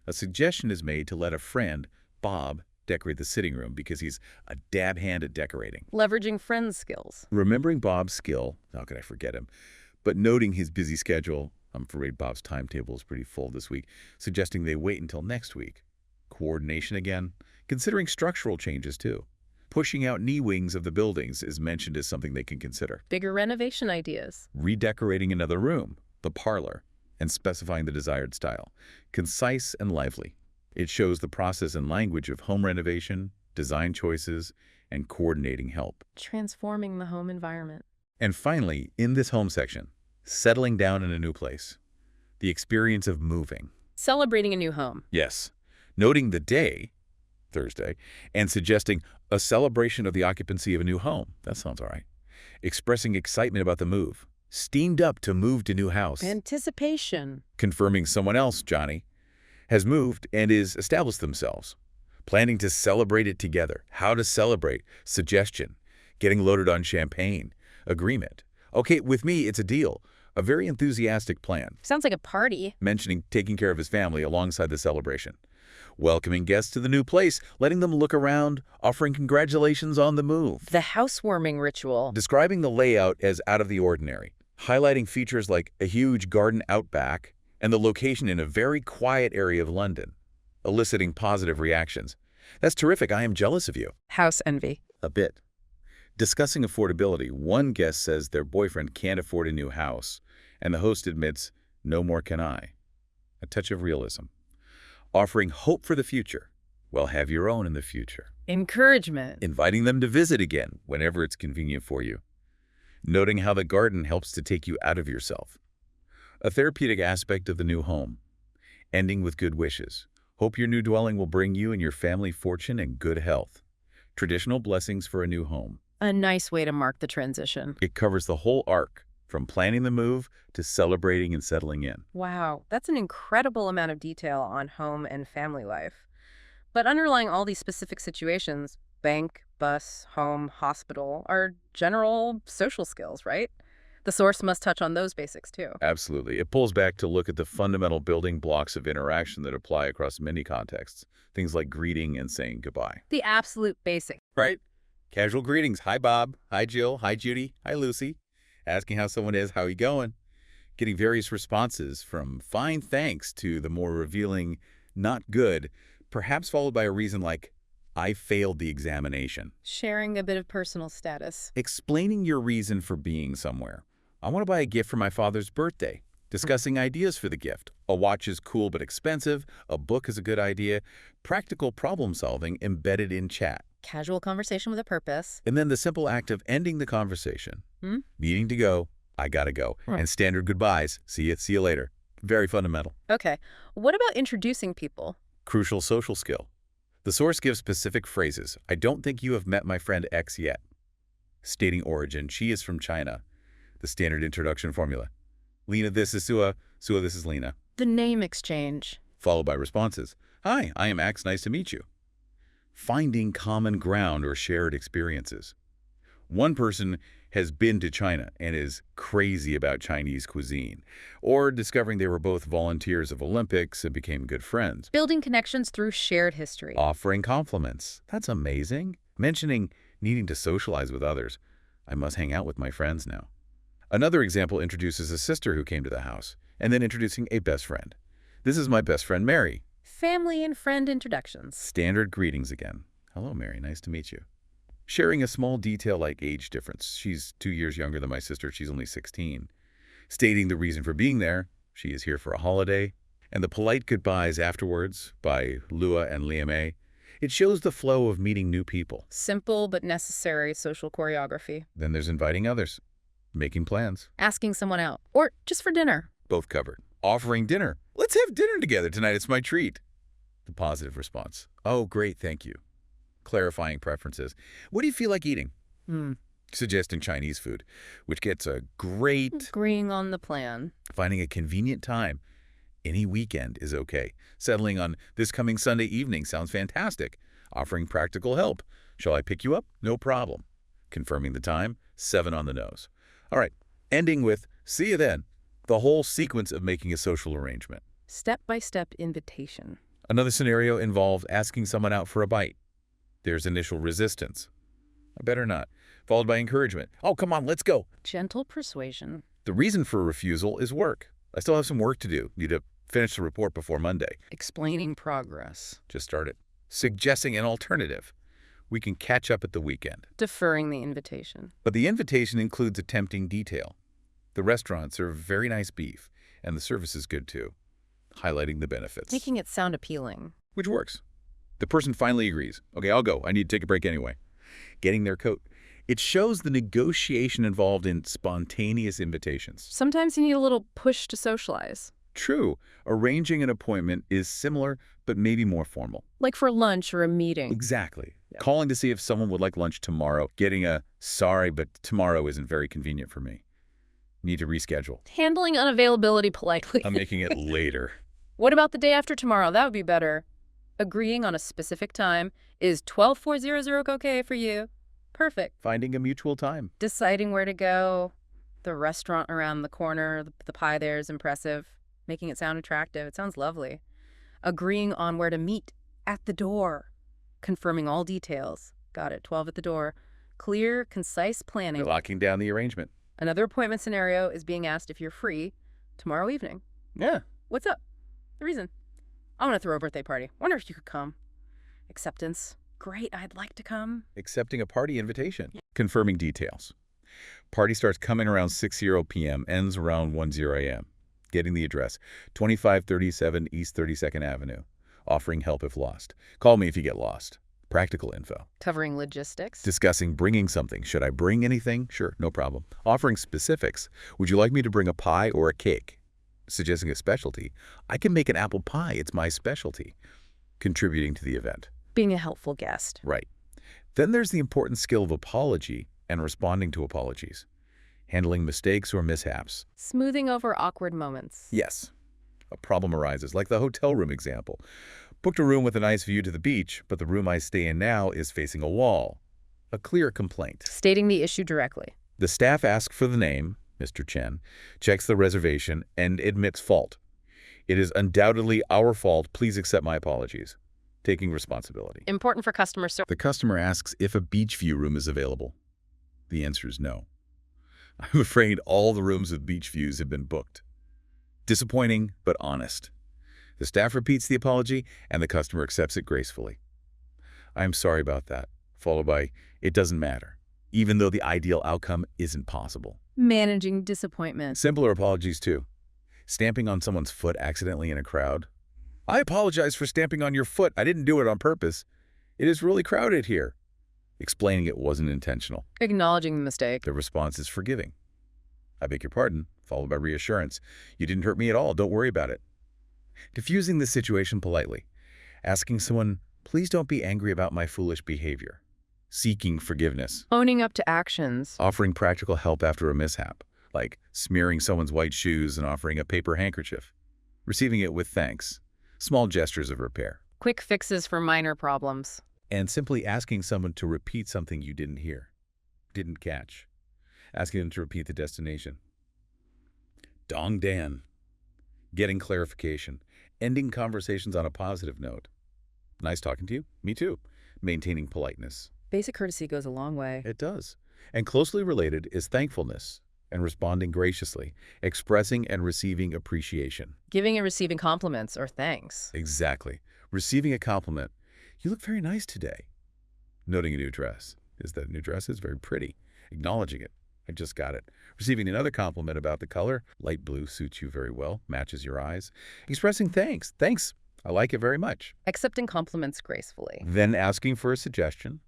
A suggestion is made to let a friend, Bob, decorate the sitting room because he's a dab hand at decorating. Leveraging friends' skills. Remembering Bob's skill, how could I forget him, but noting his busy schedule, I'm afraid Bob's timetable is pretty full this week, suggesting they wait until next week. Coordination again, considering structural changes too. Pushing out knee wings of the buildings is mentioned as something they can consider. Bigger renovation ideas. Redecorating another room, the parlor, and specifying the desired style. Concise and lively. It shows the process and language of home renovation, design choices, and coordinating help. Transforming the home environment. And finally, in this home section, settling down in a new place. The experience of moving. Celebrating a new home. Yes. Noting the day, Thursday, and suggesting a celebration of the occupancy of a new home. That sounds all right. Expressing excitement about the move. Steamed up to move to new house. Anticipation. Confirming someone else, Johnny, has moved and is established themselves. Planning to celebrate it together. How to celebrate. Suggestion. Getting loaded on champagne. Agreement. Okay, with me, it's a deal. A very enthusiastic plan. Sounds like a party. Mentioning taking care of his family alongside the celebration. Welcoming guests to the new place, letting them look around, offering congratulations on the move. The housewarming ritual. Describing the layout as out of the ordinary. Highlighting features like a huge garden outback and the location in a very quiet area of London. Eliciting positive reactions. That's terrific. I am jealous of you. House envy. A bit. Discussing affordability, one guest says their boyfriend can't afford a new house, and the host admits, no more can I. A touch of realism. Offering hope for the future. Well, have your own in the future. Encouragement. Inviting them to visit again whenever it's convenient for you. Noting how the garden helps to take you out of yourself. A therapeutic aspect of the new home. Ending with good wishes. Hope your new dwelling will bring you and your family fortune and good health. Traditional blessings for a new home. A nice way to mark the transition. It covers the whole arc, from planning the move to celebrating and settling in. Wow, that's an incredible amount of detail on home and family life. But underlying all these specific situations, bank, bus, home, hospital, are general social skills, right? The source must touch on those basics too. Absolutely. It pulls back to look at the fundamental building blocks of interaction that apply across many contexts. Things like greeting and saying goodbye. The absolute basics. Right? Casual greetings. Hi, Bob. Hi, Jill. Hi, Judy. Hi, Lucy. Asking how someone is, how you going? Getting various responses from fine thanks to the more revealing not good, perhaps followed by a reason like, I failed the examination. Sharing a bit of personal status. Explaining your reason for being somewhere. I want to buy a gift for my father's birthday. Discussing ideas for the gift. A watch is cool but expensive. A book is a good idea. Practical problem solving embedded in chat. Casual conversation with a purpose. And then the simple act of ending the conversation. Needing to go, I gotta go. And standard goodbyes. See you later. Very fundamental. Okay. What about introducing people? Crucial social skill. The source gives specific phrases. I don't think you have met my friend X yet. Stating origin. She is from China. The standard introduction formula. Lena, this is Sua. Sua, this is Lena. The name exchange. Followed by responses. Hi, I am X. Nice to meet you. Finding common ground or shared experiences. One person has been to China and is crazy about Chinese cuisine, or discovering they were both volunteers of Olympics and became good friends. Building connections through shared history. Offering compliments. That's amazing. Mentioning needing to socialize with others. I must hang out with my friends now. Another example introduces a sister who came to the house, and then introducing a best friend. This is my best friend, Mary. Family and friend introductions. Standard greetings again. Hello, Mary. Nice to meet you. Sharing a small detail like age difference. She's 2 years younger than my sister. She's only 16. Stating the reason for being there. She is here for a holiday. And the polite goodbyes afterwards by Lua and Liam. It shows the flow of meeting new people. Simple but necessary social choreography. Then there's inviting others. Making plans. Asking someone out. Or just for dinner. Both covered. Offering dinner. Let's have dinner together tonight. It's my treat. The positive response. Oh, great. Thank you. Clarifying preferences. What do you feel like eating? Suggesting Chinese food, which gets a great... Agreeing on the plan. Finding a convenient time. Any weekend is okay. Settling on this coming Sunday evening sounds fantastic. Offering practical help. Shall I pick you up? No problem. Confirming the time. 7 on the nose. All right. Ending with, see you then. The whole sequence of making a social arrangement. Step-by-step invitation. Another scenario involved asking someone out for a bite. There's initial resistance. I better not. Followed by encouragement. Oh, come on, let's go. Gentle persuasion. The reason for refusal is work. I still have some work to do. Need to finish the report before Monday. Explaining progress. Just started. Suggesting an alternative. We can catch up at the weekend. Deferring the invitation. But the invitation includes a tempting detail. The restaurant serves very nice beef, and the service is good too. Highlighting the benefits. Making it sound appealing. Which works. The person finally agrees. Okay, I'll go. I need to take a break anyway. Getting their coat. It shows the negotiation involved in spontaneous invitations. Sometimes you need a little push to socialize. True. Arranging an appointment is similar, but maybe more formal. Like for lunch or a meeting. Exactly. Yep. Calling to see if someone would like lunch tomorrow. Getting a, sorry, but tomorrow isn't very convenient for me. Need to reschedule. Handling unavailability politely. I'm making it later. What about the day after tomorrow? That would be better. Agreeing on a specific time. Is 12:400 okay for you? Perfect. Finding a mutual time. Deciding where to go. The restaurant around the corner, the pie there is impressive. Making it sound attractive. It sounds lovely. Agreeing on where to meet. At the door. Confirming all details. Got it. 12 at the door. Clear, concise planning. Locking down the arrangement. Another appointment scenario is being asked if you're free tomorrow evening. Yeah. What's up? The reason. I want to throw a birthday party. Wonder if you could come. Acceptance. Great, I'd like to come. Accepting a party invitation. Confirming details. Party starts coming around 6:00 p.m., ends around 1:00 a.m. Getting the address. 2537 East 32nd Avenue. Offering help if lost. Call me if you get lost. Practical info. Covering logistics. Discussing bringing something. Should I bring anything? Sure, no problem. Offering specifics. Would you like me to bring a pie or a cake? Suggesting a specialty. I can make an apple pie. It's my specialty. contributing to the event. Being a helpful guest. Right. Then there's the important skill of apology and responding to apologies, handling mistakes or mishaps. Smoothing over awkward moments. Yes, a problem arises, like the hotel room example. Booked a room with a nice view to the beach, but the room I stay in now is facing a wall. A clear complaint. Stating the issue directly. The staff asks for the name, Mr. Chen, checks the reservation, and admits fault. It is undoubtedly our fault. Please accept my apologies. Taking responsibility. Important for customer service. The customer asks if a beach view room is available. The answer is no. I'm afraid all the rooms with beach views have been booked. Disappointing, but honest. The staff repeats the apology, and the customer accepts it gracefully. I'm sorry about that, followed by, it doesn't matter, even though the ideal outcome isn't possible. Managing disappointment. Simpler apologies, too. Stamping on someone's foot accidentally in a crowd. I apologize for stamping on your foot. I didn't do it on purpose. It is really crowded here. Explaining it wasn't intentional. Acknowledging the mistake. The response is forgiving. I beg your pardon, followed by reassurance. You didn't hurt me at all. Don't worry about it. Diffusing the situation politely. Asking someone, please don't be angry about my foolish behavior. Seeking forgiveness. Owning up to actions. Offering practical help after a mishap, like smearing someone's white shoes and offering a paper handkerchief. Receiving it with thanks. Small gestures of repair. Quick fixes for minor problems. And simply asking someone to repeat something you didn't hear, didn't catch. Asking them to repeat the destination. Dong Dan. Getting clarification. Ending conversations on a positive note. Nice talking to you. Me too. Maintaining politeness. Basic courtesy goes a long way. It does. And closely related is thankfulness and responding graciously, expressing and receiving appreciation. Giving and receiving compliments or thanks. Exactly. Receiving a compliment. You look very nice today. Noting a new dress. Is that a new dress? It's very pretty. Acknowledging it. I just got it. Receiving another compliment about the color. Light blue suits you very well. Matches your eyes. Expressing thanks. Thanks. I like it very much. Accepting compliments gracefully. Then asking for a suggestion.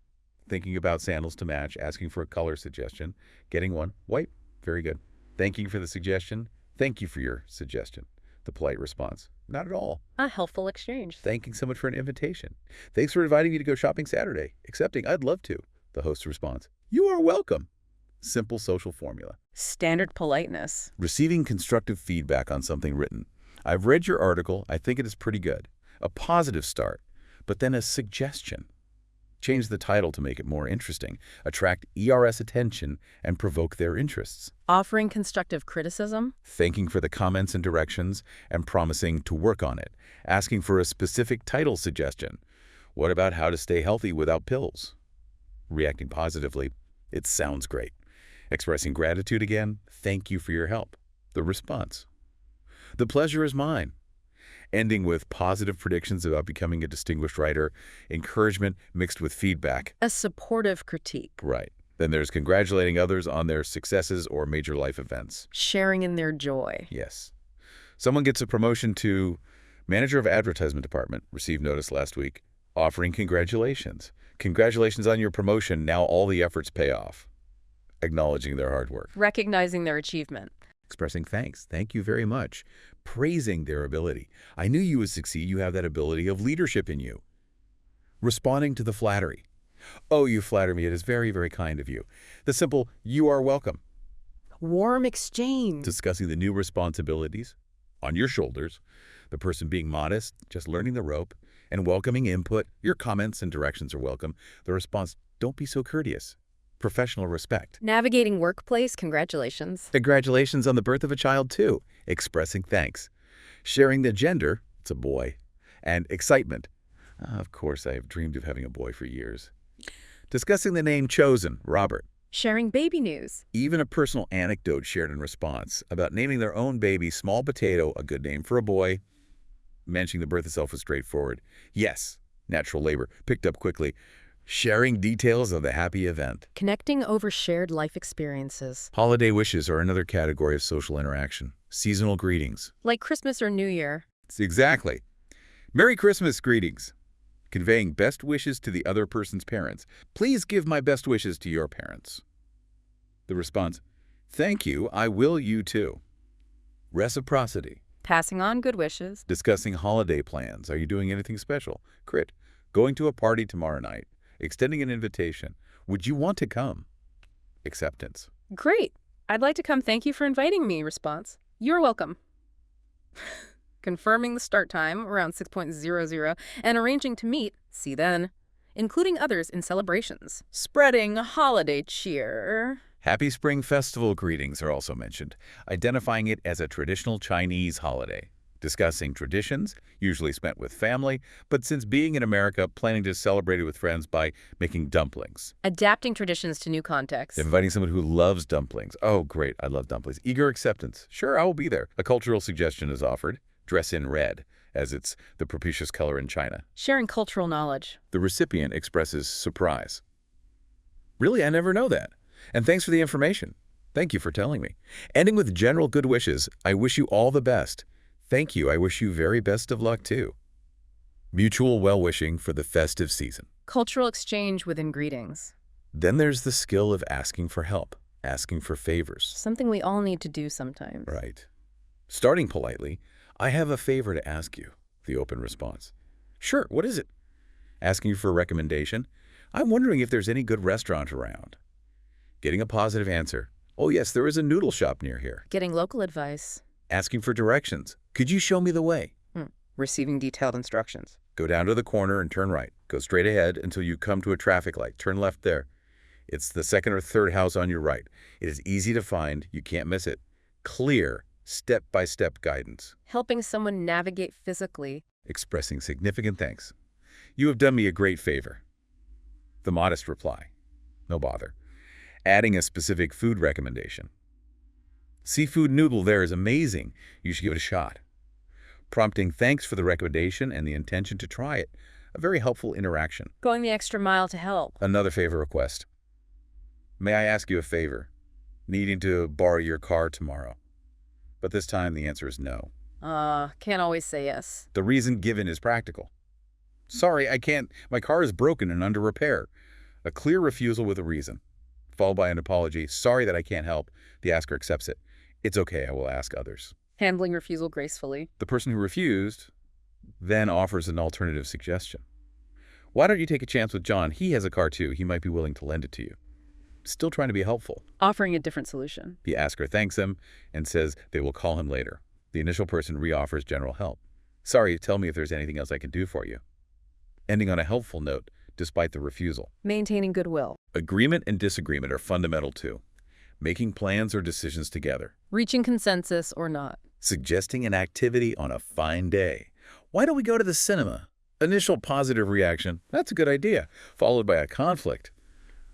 Thinking about sandals to match. Asking for a color suggestion. Getting one. White. Very good. Thanking for the suggestion. Thank you for your suggestion. The polite response. Not at all. A helpful exchange. Thanking someone for an invitation. Thanks for inviting me to go shopping Saturday. Accepting. I'd love to. The host responds. You are welcome. Simple social formula. Standard politeness. Receiving constructive feedback on something written. I've read your article. I think it is pretty good. A positive start, but then a suggestion. Change the title to make it more interesting. Attract ERS attention and provoke their interests. Offering constructive criticism. Thanking for the comments and directions and promising to work on it. Asking for a specific title suggestion. What about how to stay healthy without pills? Reacting positively. It sounds great. Expressing gratitude again. Thank you for your help. The response. The pleasure is mine. Ending with positive predictions about becoming a distinguished writer, encouragement mixed with feedback. A supportive critique. Right. Then there's congratulating others on their successes or major life events. Sharing in their joy. Yes. Someone gets a promotion to manager of advertisement department, received notice last week, offering congratulations. Congratulations on your promotion. Now all the efforts pay off. Acknowledging their hard work. Recognizing their achievement. Expressing thanks. Thank you very much. Praising their ability. I knew you would succeed. You have that ability of leadership in you. Responding to the flattery. Oh, you flatter me. It is very, very kind of you. The simple, you are welcome. Warm exchange. Discussing the new responsibilities on your shoulders. The person being modest, just learning the rope, and welcoming input. Your comments and directions are welcome. The response, don't be so courteous. Professional respect. Navigating workplace, congratulations. Congratulations on the birth of a child, too. Expressing thanks. Sharing the gender, it's a boy. And excitement. Of course, I have dreamed of having a boy for years. Discussing the name chosen, Robert. Sharing baby news. Even a personal anecdote shared in response about naming their own baby Small Potato, a good name for a boy. Mentioning the birth itself was straightforward. Yes, natural labor, picked up quickly. Sharing details of the happy event. Connecting over shared life experiences. Holiday wishes are another category of social interaction. Seasonal greetings. Like Christmas or New Year. Exactly. Merry Christmas greetings. Conveying best wishes to the other person's parents. Please give my best wishes to your parents. The response, thank you, I will you too. Reciprocity. Passing on good wishes. Discussing holiday plans. Are you doing anything special? Crit. Going to a party tomorrow night. Extending an invitation. Would you want to come? Acceptance. Great. I'd like to come. Thank you for inviting me. Response. You're welcome. Confirming the start time around 6:00 and arranging to meet. See then. Including others in celebrations. Spreading holiday cheer. Happy Spring Festival greetings are also mentioned, identifying it as a traditional Chinese holiday. Discussing traditions, usually spent with family, but since being in America, planning to celebrate it with friends by making dumplings. Adapting traditions to new contexts. Inviting someone who loves dumplings. Oh, great, I love dumplings. Eager acceptance. Sure, I will be there. A cultural suggestion is offered. Dress in red, as it's the propitious color in China. Sharing cultural knowledge. The recipient expresses surprise. Really, I never know that. And thanks for the information. Thank you for telling me. Ending with general good wishes. I wish you all the best. Thank you. I wish you very best of luck, too. Mutual well-wishing for the festive season. Cultural exchange within greetings. Then there's the skill of asking for help, asking for favors. Something we all need to do sometimes. Right. Starting politely, I have a favor to ask you, the open response. Sure, what is it? Asking for a recommendation. I'm wondering if there's any good restaurant around. Getting a positive answer. Oh yes, there is a noodle shop near here. Getting local advice. Asking for directions. Could you show me the way? Receiving detailed instructions. Go down to the corner and turn right. Go straight ahead until you come to a traffic light. Turn left there. It's the second or third house on your right. It is easy to find. You can't miss it. Clear, step-by-step guidance. Helping someone navigate physically. Expressing significant thanks. You have done me a great favor. The modest reply. No bother. Adding a specific food recommendation. Seafood noodle there is amazing. You should give it a shot. Prompting thanks for the recommendation and the intention to try it. A very helpful interaction. Going the extra mile to help. Another favor request. May I ask you a favor? Needing to borrow your car tomorrow. But this time the answer is no. Can't always say yes. The reason given is practical. Sorry, I can't. My car is broken and under repair. A clear refusal with a reason. Followed by an apology. Sorry that I can't help. The asker accepts it. It's okay, I will ask others. Handling refusal gracefully. The person who refused then offers an alternative suggestion. Why don't you take a chance with John? He has a car too. He might be willing to lend it to you. Still trying to be helpful. Offering a different solution. The asker thanks him and says they will call him later. The initial person reoffers general help. Sorry, tell me if there's anything else I can do for you. Ending on a helpful note, despite the refusal. Maintaining goodwill. Agreement and disagreement are fundamental too. Making plans or decisions together. Reaching consensus or not. Suggesting an activity on a fine day. Why don't we go to the cinema? Initial positive reaction. That's a good idea. Followed by a conflict.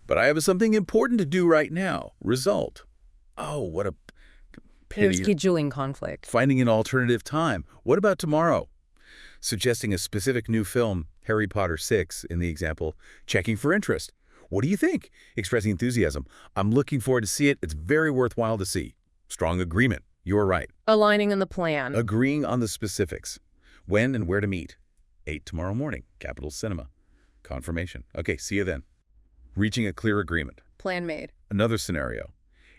But I have something important to do right now. Result. Oh, what a pity. Scheduling conflict. Finding an alternative time. What about tomorrow? Suggesting a specific new film, Harry Potter 6, in the example, checking for interest. What do you think? Expressing enthusiasm. I'm looking forward to see it. It's very worthwhile to see. Strong agreement. You're right. Aligning on the plan. Agreeing on the specifics. When and where to meet. 8 tomorrow morning, Capitol Cinema. Confirmation. Okay, see you then. Reaching a clear agreement. Plan made. Another scenario.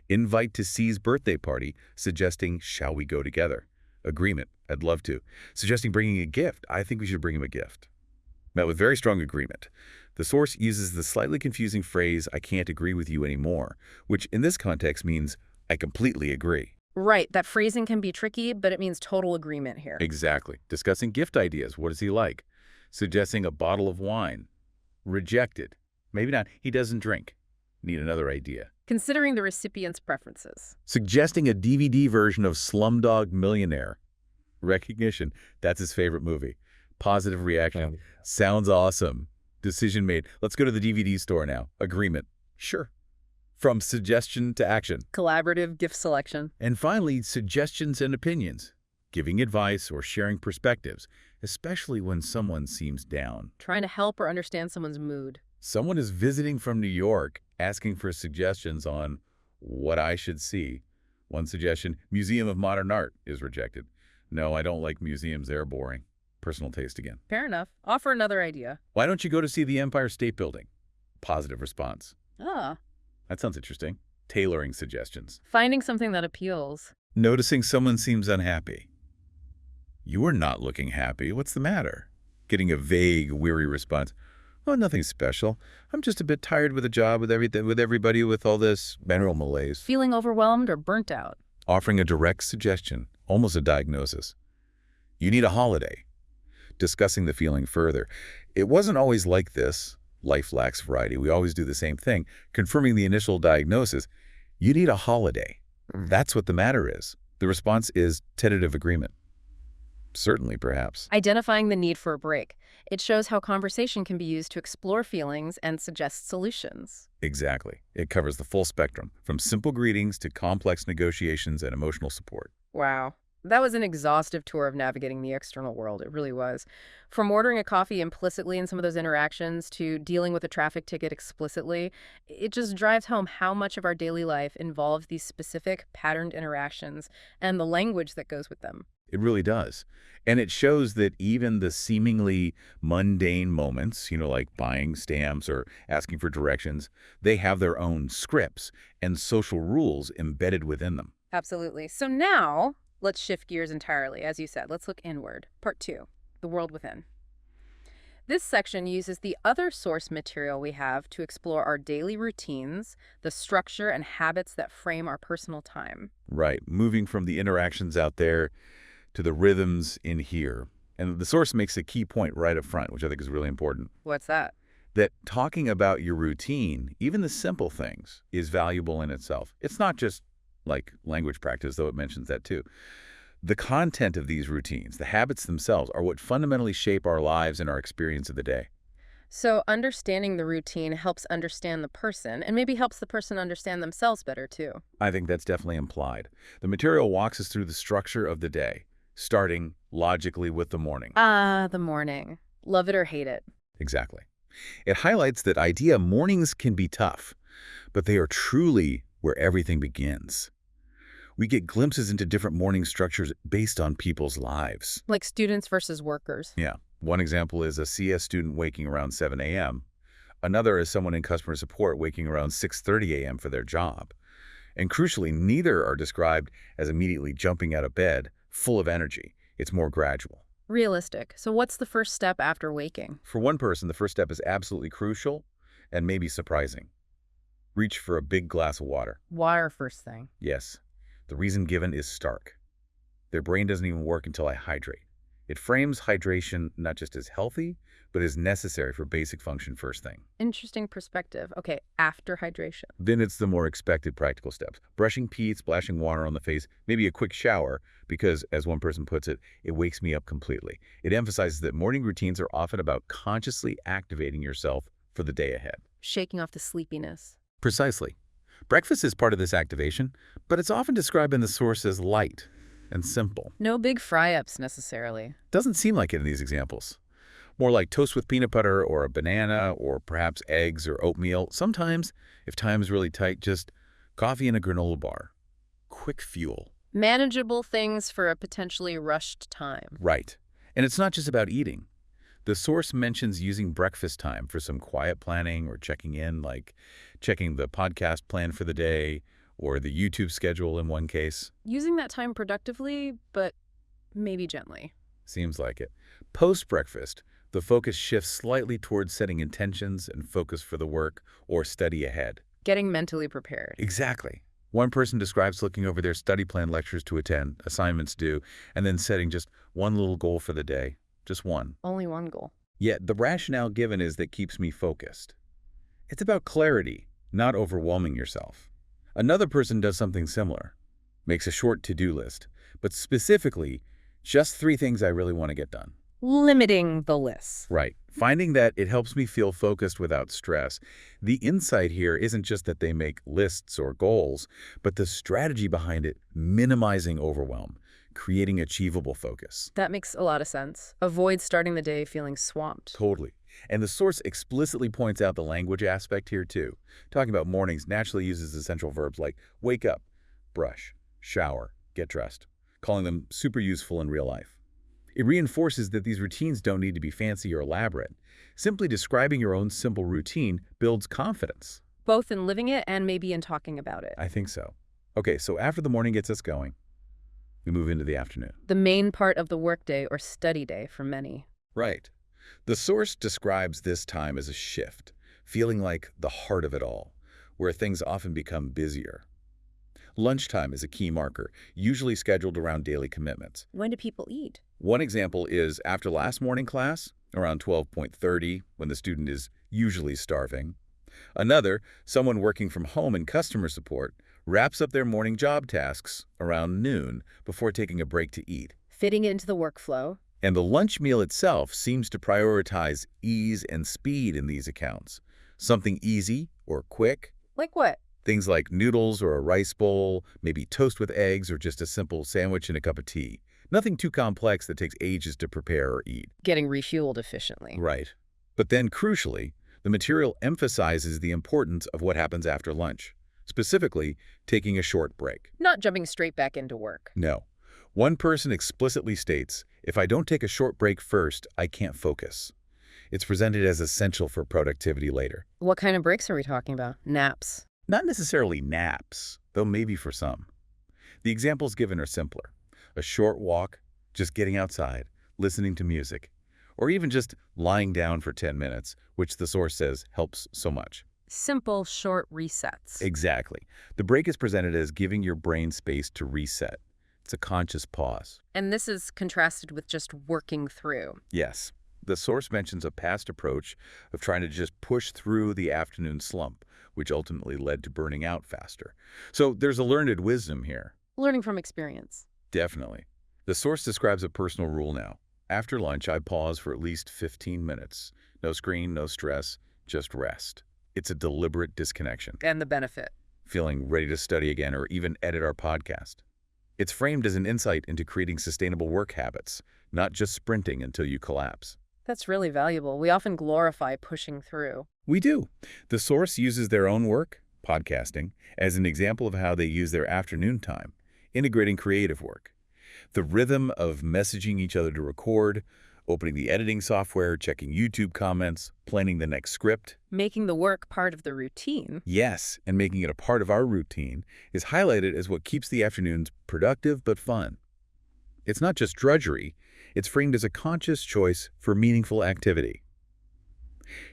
Invite to C's birthday party, suggesting, shall we go together? Agreement. I'd love to. Suggesting bringing a gift. I think we should bring him a gift. Met with very strong agreement. The source uses the slightly confusing phrase, I can't agree with you anymore, which in this context means, I completely agree. Right. That phrasing can be tricky, but it means total agreement here. Exactly. Discussing gift ideas. What does he like? Suggesting a bottle of wine. Rejected. Maybe not. He doesn't drink. Need another idea. Considering the recipient's preferences. Suggesting a DVD version of Slumdog Millionaire. Recognition. That's his favorite movie. Positive reaction. Sounds awesome. Decision made. Let's go to the DVD store now. Agreement. Sure. From suggestion to action. Collaborative gift selection. And finally, suggestions and opinions. Giving advice or sharing perspectives, especially when someone seems down. Trying to help or understand someone's mood. Someone is visiting from New York, asking for suggestions on what I should see. One suggestion, Museum of Modern Art, is rejected. No, I don't like museums. They're boring. Personal taste again. Fair enough. Offer another idea. Why don't you go to see the Empire State Building? Positive response. Ah. That sounds interesting. Tailoring suggestions. Finding something that appeals. Noticing someone seems unhappy. "You are not looking happy. What's the matter?" Getting a vague, weary response. "Oh, nothing special. I'm just a bit tired with the job, with everything, with everybody, with all this general malaise." Feeling overwhelmed or burnt out. Offering a direct suggestion, almost a diagnosis. "You need a holiday." Discussing the feeling further. "It wasn't always like this. Life lacks variety. We always do the same thing." Confirming the initial diagnosis. "You need a holiday. That's what the matter is." The response is tentative agreement. Certainly, perhaps. Identifying the need for a break. It shows how conversation can be used to explore feelings and suggest solutions. Exactly. It covers the full spectrum, from simple greetings to complex negotiations and emotional support. Wow. That was an exhaustive tour of navigating the external world. It really was. From ordering a coffee implicitly in some of those interactions to dealing with a traffic ticket explicitly, it just drives home how much of our daily life involves these specific patterned interactions and the language that goes with them. It really does. And it shows that even the seemingly mundane moments, like buying stamps or asking for directions, they have their own scripts and social rules embedded within them. Absolutely. So now, let's shift gears entirely. As you said, let's look inward. Part 2, the world within. This section uses the other source material we have to explore our daily routines, the structure and habits that frame our personal time. Right. Moving from the interactions out there to the rhythms in here. And the source makes a key point right up front, which I think is really important. What's that? That talking about your routine, even the simple things, is valuable in itself. It's not just like language practice, though it mentions that too. The content of these routines, the habits themselves, are what fundamentally shape our lives and our experience of the day. So understanding the routine helps understand the person and maybe helps the person understand themselves better too. I think that's definitely implied. The material walks us through the structure of the day, starting logically with the morning. The morning. Love it or hate it. Exactly. It highlights that idea mornings can be tough, but they are truly where everything begins. We get glimpses into different morning structures based on people's lives. Like students versus workers. Yeah. One example is a CS student waking around 7 a.m. Another is someone in customer support waking around 6:30 a.m. for their job. And crucially, neither are described as immediately jumping out of bed, full of energy. It's more gradual. Realistic. So what's the first step after waking? For one person, the first step is absolutely crucial and maybe surprising. Reach for a big glass of water. Water first thing. Yes. The reason given is stark. Their brain doesn't even work until I hydrate. It frames hydration not just as healthy, but as necessary for basic function first thing. Interesting perspective. Okay, after hydration. Then it's the more expected practical steps. Brushing teeth, splashing water on the face, maybe a quick shower, because, as one person puts it, it wakes me up completely. It emphasizes that morning routines are often about consciously activating yourself for the day ahead. Shaking off the sleepiness. Precisely. Breakfast is part of this activation, but it's often described in the source as light and simple. No big fry-ups necessarily. Doesn't seem like it in these examples. More like toast with peanut butter or a banana or perhaps eggs or oatmeal. Sometimes, if time is really tight, just coffee and a granola bar. Quick fuel. Manageable things for a potentially rushed time. Right. And it's not just about eating. The source mentions using breakfast time for some quiet planning or checking in, like checking the podcast plan for the day or the YouTube schedule in one case. Using that time productively, but maybe gently. Seems like it. Post-breakfast, the focus shifts slightly towards setting intentions and focus for the work or study ahead. Getting mentally prepared. Exactly. One person describes looking over their study plan, lectures to attend, assignments due, and then setting just one little goal for the day. Just one. Only one goal. Yet the rationale given is that keeps me focused. It's about clarity, not overwhelming yourself. Another person does something similar. Makes a short to-do list, but specifically, just 3 things I really want to get done. Limiting the list. Right. Finding that it helps me feel focused without stress. The insight here isn't just that they make lists or goals, but the strategy behind it, minimizing overwhelm, creating achievable focus. That makes a lot of sense. Avoid starting the day feeling swamped. Totally. And the source explicitly points out the language aspect here too. Talking about mornings naturally uses essential verbs like wake up, brush, shower, get dressed, calling them super useful in real life. It reinforces that these routines don't need to be fancy or elaborate. Simply describing your own simple routine builds confidence. Both in living it and maybe in talking about it. I think so. Okay, so after the morning gets us going, we move into the afternoon. The main part of the workday or study day for many. Right. The source describes this time as a shift, feeling like the heart of it all, where things often become busier. Lunchtime is a key marker, usually scheduled around daily commitments. When do people eat? One example is after last morning class, around 12:30, when the student is usually starving. Another, someone working from home in customer support, wraps up their morning job tasks around noon before taking a break to eat. Fitting it into the workflow. And the lunch meal itself seems to prioritize ease and speed in these accounts. Something easy or quick. Like what? Things like noodles or a rice bowl, maybe toast with eggs or just a simple sandwich and a cup of tea. Nothing too complex that takes ages to prepare or eat. Getting refueled efficiently. Right. But then, crucially, the material emphasizes the importance of what happens after lunch, specifically taking a short break. Not jumping straight back into work. No. One person explicitly states, if I don't take a short break first, I can't focus. It's presented as essential for productivity later. What kind of breaks are we talking about? Naps. Not necessarily naps, though maybe for some. The examples given are simpler. A short walk, just getting outside, listening to music, or even just lying down for 10 minutes, which the source says helps so much. Simple, short resets. Exactly. The break is presented as giving your brain space to reset. It's a conscious pause. And this is contrasted with just working through. Yes. The source mentions a past approach of trying to just push through the afternoon slump, which ultimately led to burning out faster. So there's a learned wisdom here. Learning from experience. Definitely. The source describes a personal rule now. After lunch, I pause for at least 15 minutes. No screen, no stress, just rest. It's a deliberate disconnection. And the benefit. Feeling ready to study again or even edit our podcast. It's framed as an insight into creating sustainable work habits, not just sprinting until you collapse. That's really valuable. We often glorify pushing through. We do. The source uses their own work, podcasting, as an example of how they use their afternoon time, integrating creative work. The rhythm of messaging each other to record, opening the editing software, checking YouTube comments, planning the next script. Making the work part of the routine. Yes, and making it a part of our routine is highlighted as what keeps the afternoons productive but fun. It's not just drudgery, it's framed as a conscious choice for meaningful activity.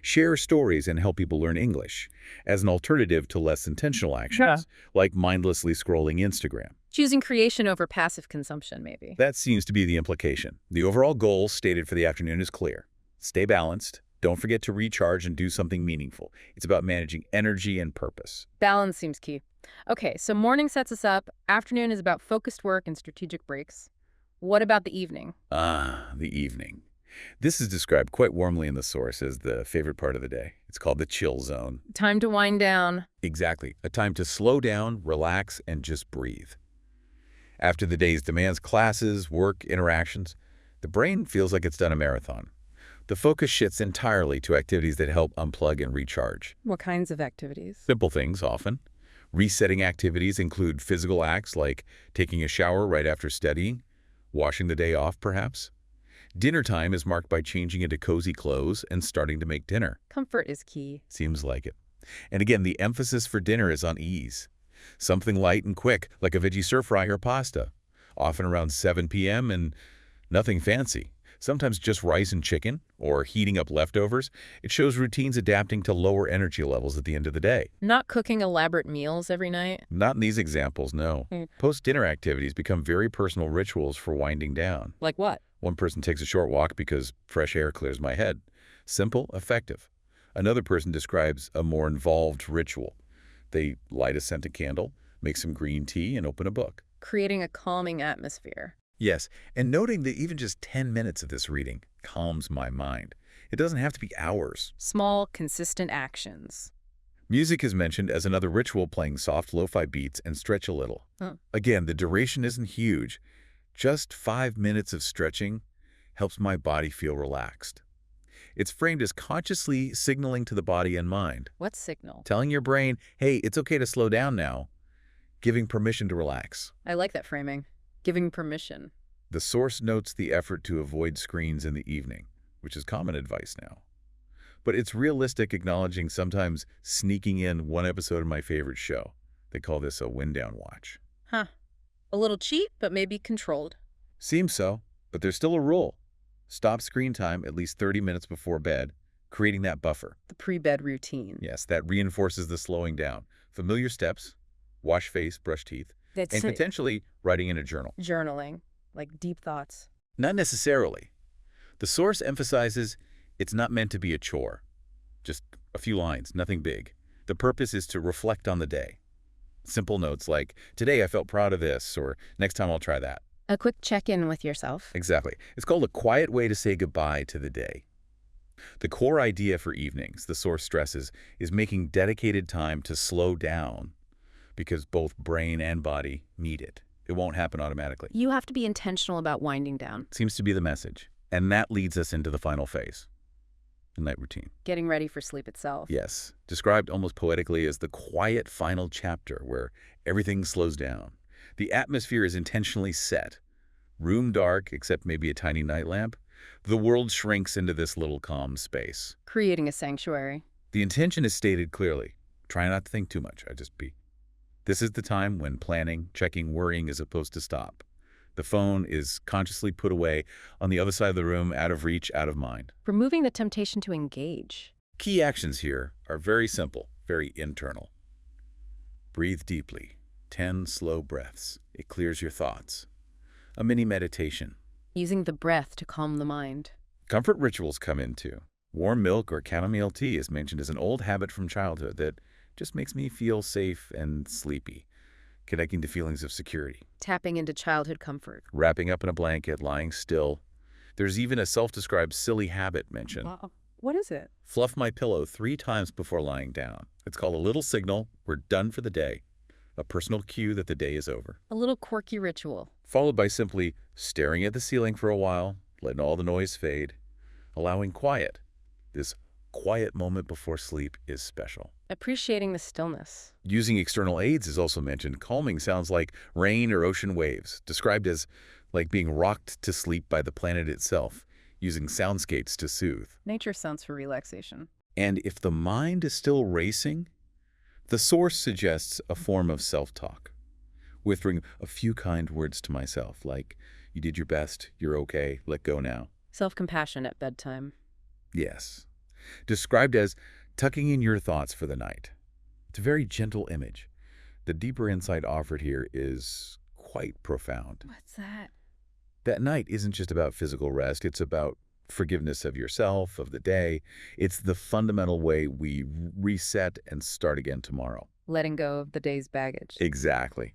Share stories and help people learn English as an alternative to less intentional actions, like mindlessly scrolling Instagram. Choosing creation over passive consumption, maybe. That seems to be the implication. The overall goal stated for the afternoon is clear. Stay balanced. Don't forget to recharge and do something meaningful. It's about managing energy and purpose. Balance seems key. Okay, so morning sets us up. Afternoon is about focused work and strategic breaks. What about the evening? The evening. This is described quite warmly in the source as the favorite part of the day. It's called the chill zone. Time to wind down. Exactly. A time to slow down, relax, and just breathe. After the day's demands, classes, work, interactions, the brain feels like it's done a marathon. The focus shifts entirely to activities that help unplug and recharge. What kinds of activities? Simple things, often. Resetting activities include physical acts like taking a shower right after studying, washing the day off, perhaps. Dinner time is marked by changing into cozy clothes and starting to make dinner. Comfort is key. Seems like it. And again, the emphasis for dinner is on ease. Something light and quick, like a veggie stir-fry or pasta, often around 7 p.m. and nothing fancy. Sometimes just rice and chicken, or heating up leftovers. It shows routines adapting to lower energy levels at the end of the day. Not cooking elaborate meals every night. Not in these examples, no. Post-dinner activities become very personal rituals for winding down. Like what? One person takes a short walk because fresh air clears my head. Simple, effective. Another person describes a more involved ritual. They light a scented candle, make some green tea, and open a book. Creating a calming atmosphere. Yes, and noting that even just 10 minutes of this reading calms my mind. It doesn't have to be hours. Small, consistent actions. Music is mentioned as another ritual, playing soft lo-fi beats and stretch a little. Again, the duration isn't huge. Just 5 minutes of stretching helps my body feel relaxed. It's framed as consciously signaling to the body and mind. What signal? Telling your brain, hey, it's okay to slow down now. Giving permission to relax. I like that framing. Giving permission. The source notes the effort to avoid screens in the evening, which is common advice now. But it's realistic, acknowledging sometimes sneaking in one episode of my favorite show. They call this a wind-down watch. Huh. A little cheap, but maybe controlled. Seems so, but there's still a rule. Stop screen time at least 30 minutes before bed, creating that buffer. The pre-bed routine. Yes, that reinforces the slowing down. Familiar steps, wash face, brush teeth, That's and potentially writing in a journal. journaling, like deep thoughts. Not necessarily. The source emphasizes it's not meant to be a chore. Just a few lines, nothing big. The purpose is to reflect on the day. Simple notes like, today I felt proud of this, or next time I'll try that. A quick check-in with yourself. Exactly. It's called a quiet way to say goodbye to the day. The core idea for evenings, the source stresses, is making dedicated time to slow down because both brain and body need it. It won't happen automatically. You have to be intentional about winding down. Seems to be the message. And that leads us into the final phase, the night routine. Getting ready for sleep itself. Yes, described almost poetically as the quiet final chapter where everything slows down. The atmosphere is intentionally set. Room dark, except maybe a tiny night lamp. The world shrinks into this little calm space. Creating a sanctuary. The intention is stated clearly. Try not to think too much. This is the time when planning, checking, worrying is supposed to stop. The phone is consciously put away on the other side of the room, out of reach, out of mind. Removing the temptation to engage. Key actions here are very simple, very internal. Breathe deeply. 10 slow breaths. It clears your thoughts. A mini meditation. Using the breath to calm the mind. Comfort rituals come in too. Warm milk or chamomile tea is mentioned as an old habit from childhood that just makes me feel safe and sleepy, connecting to feelings of security. Tapping into childhood comfort. Wrapping up in a blanket, lying still. There's even a self-described silly habit mentioned. Wow. What is it? Fluff my pillow 3 times before lying down. It's called a little signal. We're done for the day. A personal cue that the day is over. A little quirky ritual. Followed by simply staring at the ceiling for a while, letting all the noise fade, allowing quiet. This quiet moment before sleep is special. Appreciating the stillness. Using external aids is also mentioned. Calming sounds like rain or ocean waves, described as like being rocked to sleep by the planet itself, using soundscapes to soothe. Nature sounds for relaxation. And if the mind is still racing, the source suggests a form of self-talk, whispering a few kind words to myself, like, you did your best, you're okay, let go now. Self-compassion at bedtime. Yes. Described as tucking in your thoughts for the night. It's a very gentle image. The deeper insight offered here is quite profound. What's that? That night isn't just about physical rest, it's about forgiveness of yourself, of the day. It's the fundamental way we reset and start again tomorrow. Letting go of the day's baggage. Exactly.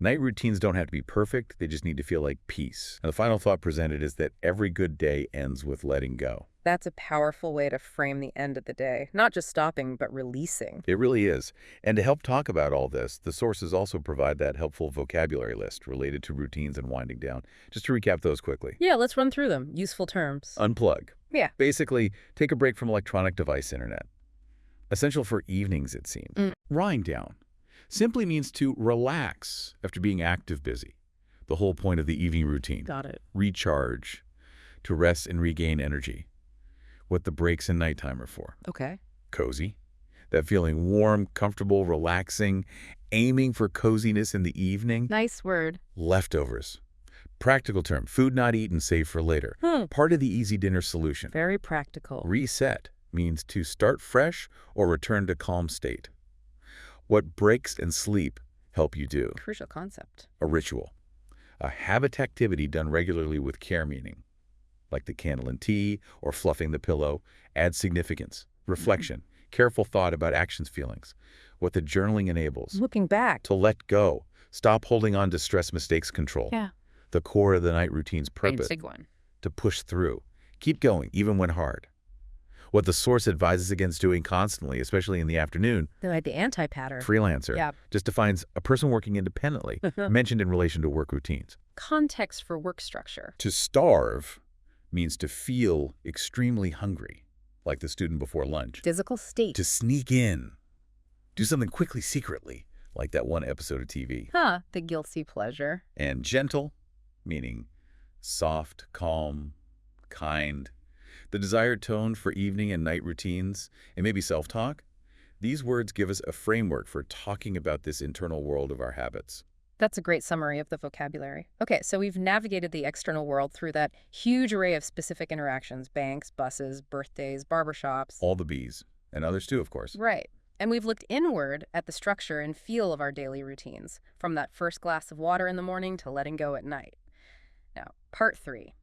Night routines don't have to be perfect, they just need to feel like peace. And the final thought presented is that every good day ends with letting go. That's a powerful way to frame the end of the day. Not just stopping, but releasing. It really is. And to help talk about all this, the sources also provide that helpful vocabulary list related to routines and winding down. Just to recap those quickly. Yeah, let's run through them. Useful terms. Unplug. Yeah. Basically, take a break from electronic device internet. Essential for evenings, it seems. Wind down simply means to relax after being active busy. The whole point of the evening routine. Got it. Recharge, to rest and regain energy. What the breaks in nighttime are for. Okay. Cozy. That feeling warm, comfortable, relaxing, aiming for coziness in the evening. Nice word. Leftovers. Practical term, food not eaten, save for later. Part of the easy dinner solution. Very practical. Reset means to start fresh or return to calm state. What breaks and sleep help you do. Crucial concept. A ritual. A habit activity done regularly with care meaning. Like the candle and tea or fluffing the pillow, adds significance, reflection, careful thought about actions, feelings. What the journaling enables. Looking back. To let go. Stop holding on to stress, mistakes, control. Yeah. The core of the night routine's purpose. Big one. To push through. Keep going, even when hard. What the source advises against doing constantly, especially in the afternoon. They're like the anti-pattern. Freelancer. Yeah. Just defines a person working independently, mentioned in relation to work routines. Context for work structure. To starve means to feel extremely hungry, like the student before lunch. Physical state. To sneak in. Do something quickly, secretly, like that one episode of TV. The guilty pleasure. And gentle, meaning soft, calm, kind. The desired tone for evening and night routines, and maybe self-talk. These words give us a framework for talking about this internal world of our habits. That's a great summary of the vocabulary. Okay, so we've navigated the external world through that huge array of specific interactions: banks, buses, birthdays, barbershops. All the B's, and others too, of course. Right. And we've looked inward at the structure and feel of our daily routines, from that first glass of water in the morning to letting go at night. Now, part 3.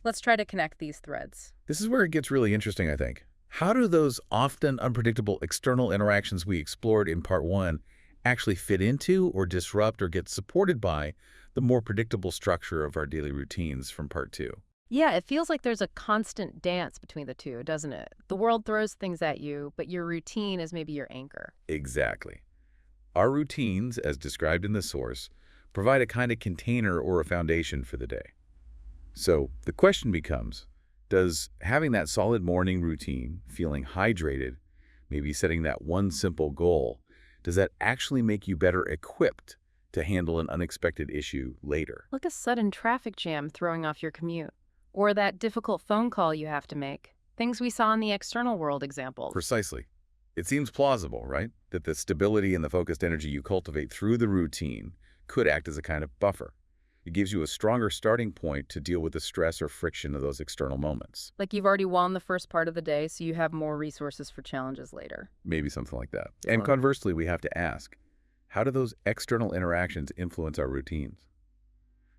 Let's try to connect these threads. This is where it gets really interesting, I think. How do those often unpredictable external interactions we explored in part 1 actually fit into or disrupt or get supported by the more predictable structure of our daily routines from part 2? Yeah, it feels like there's a constant dance between the two, doesn't it? The world throws things at you, but your routine is maybe your anchor. Exactly. Our routines, as described in the source, provide a kind of container or a foundation for the day. So the question becomes, does having that solid morning routine, feeling hydrated, maybe setting that one simple goal, does that actually make you better equipped to handle an unexpected issue later? Like a sudden traffic jam throwing off your commute, or that difficult phone call you have to make. Things we saw in the external world examples. Precisely. It seems plausible, right? That the stability and the focused energy you cultivate through the routine could act as a kind of buffer. It gives you a stronger starting point to deal with the stress or friction of those external moments. Like you've already won the first part of the day, so you have more resources for challenges later. Maybe something like that. Yeah. And conversely, we have to ask, how do those external interactions influence our routines?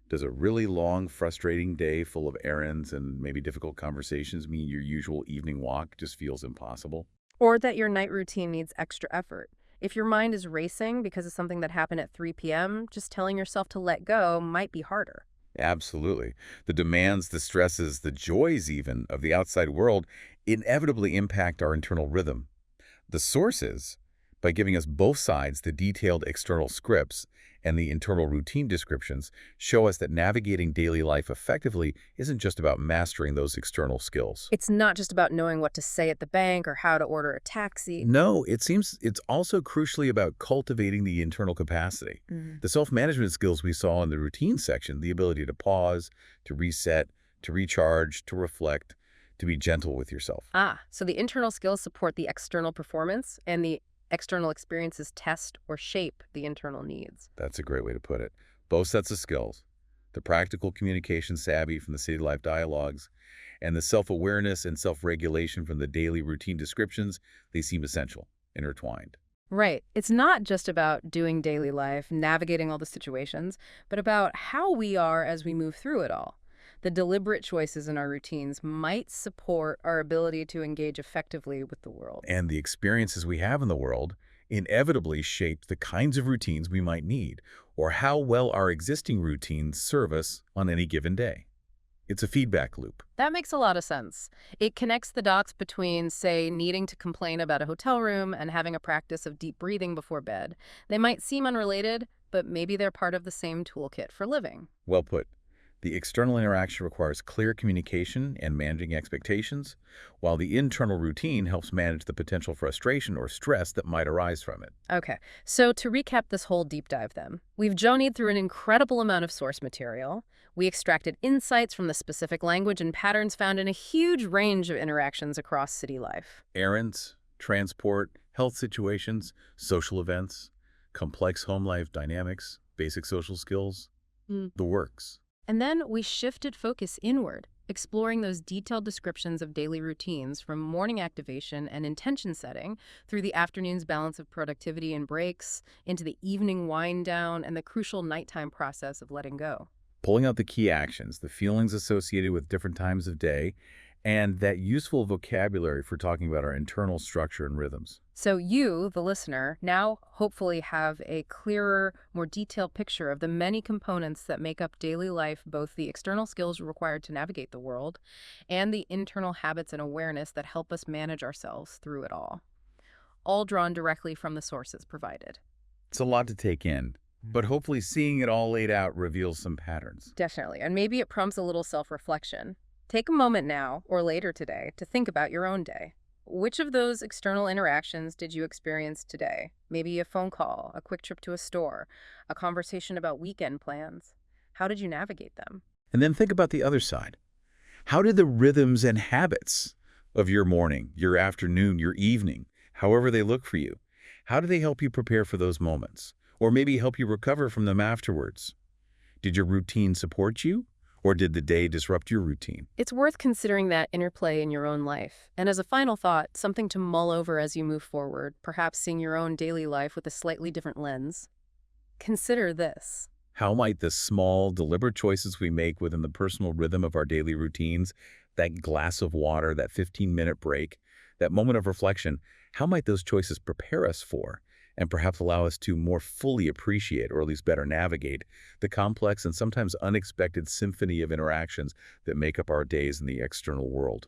Does a really long, frustrating day full of errands and maybe difficult conversations mean your usual evening walk just feels impossible? Or that your night routine needs extra effort. If your mind is racing because of something that happened at 3 p.m., just telling yourself to let go might be harder. Absolutely. The demands, the stresses, the joys even of the outside world inevitably impact our internal rhythm. The sources, by giving us both sides the detailed external scripts and the internal routine descriptions, show us that navigating daily life effectively isn't just about mastering those external skills. It's not just about knowing what to say at the bank or how to order a taxi. No, it seems it's also crucially about cultivating the internal capacity. The self-management skills we saw in the routine section, the ability to pause, to reset, to recharge, to reflect, to be gentle with yourself. So the internal skills support the external performance, and the external experiences test or shape the internal needs. That's a great way to put it. Both sets of skills, the practical communication savvy from the city life dialogues, and the self-awareness and self-regulation from the daily routine descriptions, they seem essential, intertwined. Right. It's not just about doing daily life, navigating all the situations, but about how we are as we move through it all. The deliberate choices in our routines might support our ability to engage effectively with the world. And the experiences we have in the world inevitably shape the kinds of routines we might need, or how well our existing routines serve us on any given day. It's a feedback loop. That makes a lot of sense. It connects the dots between, say, needing to complain about a hotel room and having a practice of deep breathing before bed. They might seem unrelated, but maybe they're part of the same toolkit for living. Well put. The external interaction requires clear communication and managing expectations, while the internal routine helps manage the potential frustration or stress that might arise from it. Okay, so to recap this whole deep dive then, we've journeyed through an incredible amount of source material. We extracted insights from the specific language and patterns found in a huge range of interactions across city life. Errands, transport, health situations, social events, complex home life dynamics, basic social skills, the works. And then we shifted focus inward, exploring those detailed descriptions of daily routines from morning activation and intention setting through the afternoon's balance of productivity and breaks into the evening wind down and the crucial nighttime process of letting go. Pulling out the key actions, the feelings associated with different times of day, and that useful vocabulary for talking about our internal structure and rhythms. So you, the listener, now hopefully have a clearer, more detailed picture of the many components that make up daily life, both the external skills required to navigate the world and the internal habits and awareness that help us manage ourselves through it all drawn directly from the sources provided. It's a lot to take in, but hopefully seeing it all laid out reveals some patterns. Definitely, and maybe it prompts a little self-reflection. Take a moment now or later today to think about your own day. Which of those external interactions did you experience today? Maybe a phone call, a quick trip to a store, a conversation about weekend plans. How did you navigate them? And then think about the other side. How did the rhythms and habits of your morning, your afternoon, your evening, however they look for you, how do they help you prepare for those moments? or maybe help you recover from them afterwards? Did your routine support you, or did the day disrupt your routine? It's worth considering that interplay in your own life. And as a final thought, something to mull over as you move forward, perhaps seeing your own daily life with a slightly different lens. Consider this. How might the small, deliberate choices we make within the personal rhythm of our daily routines, that glass of water, that 15-minute break, that moment of reflection, how might those choices prepare us for, and perhaps allow us to more fully appreciate, or at least better navigate, the complex and sometimes unexpected symphony of interactions that make up our days in the external world?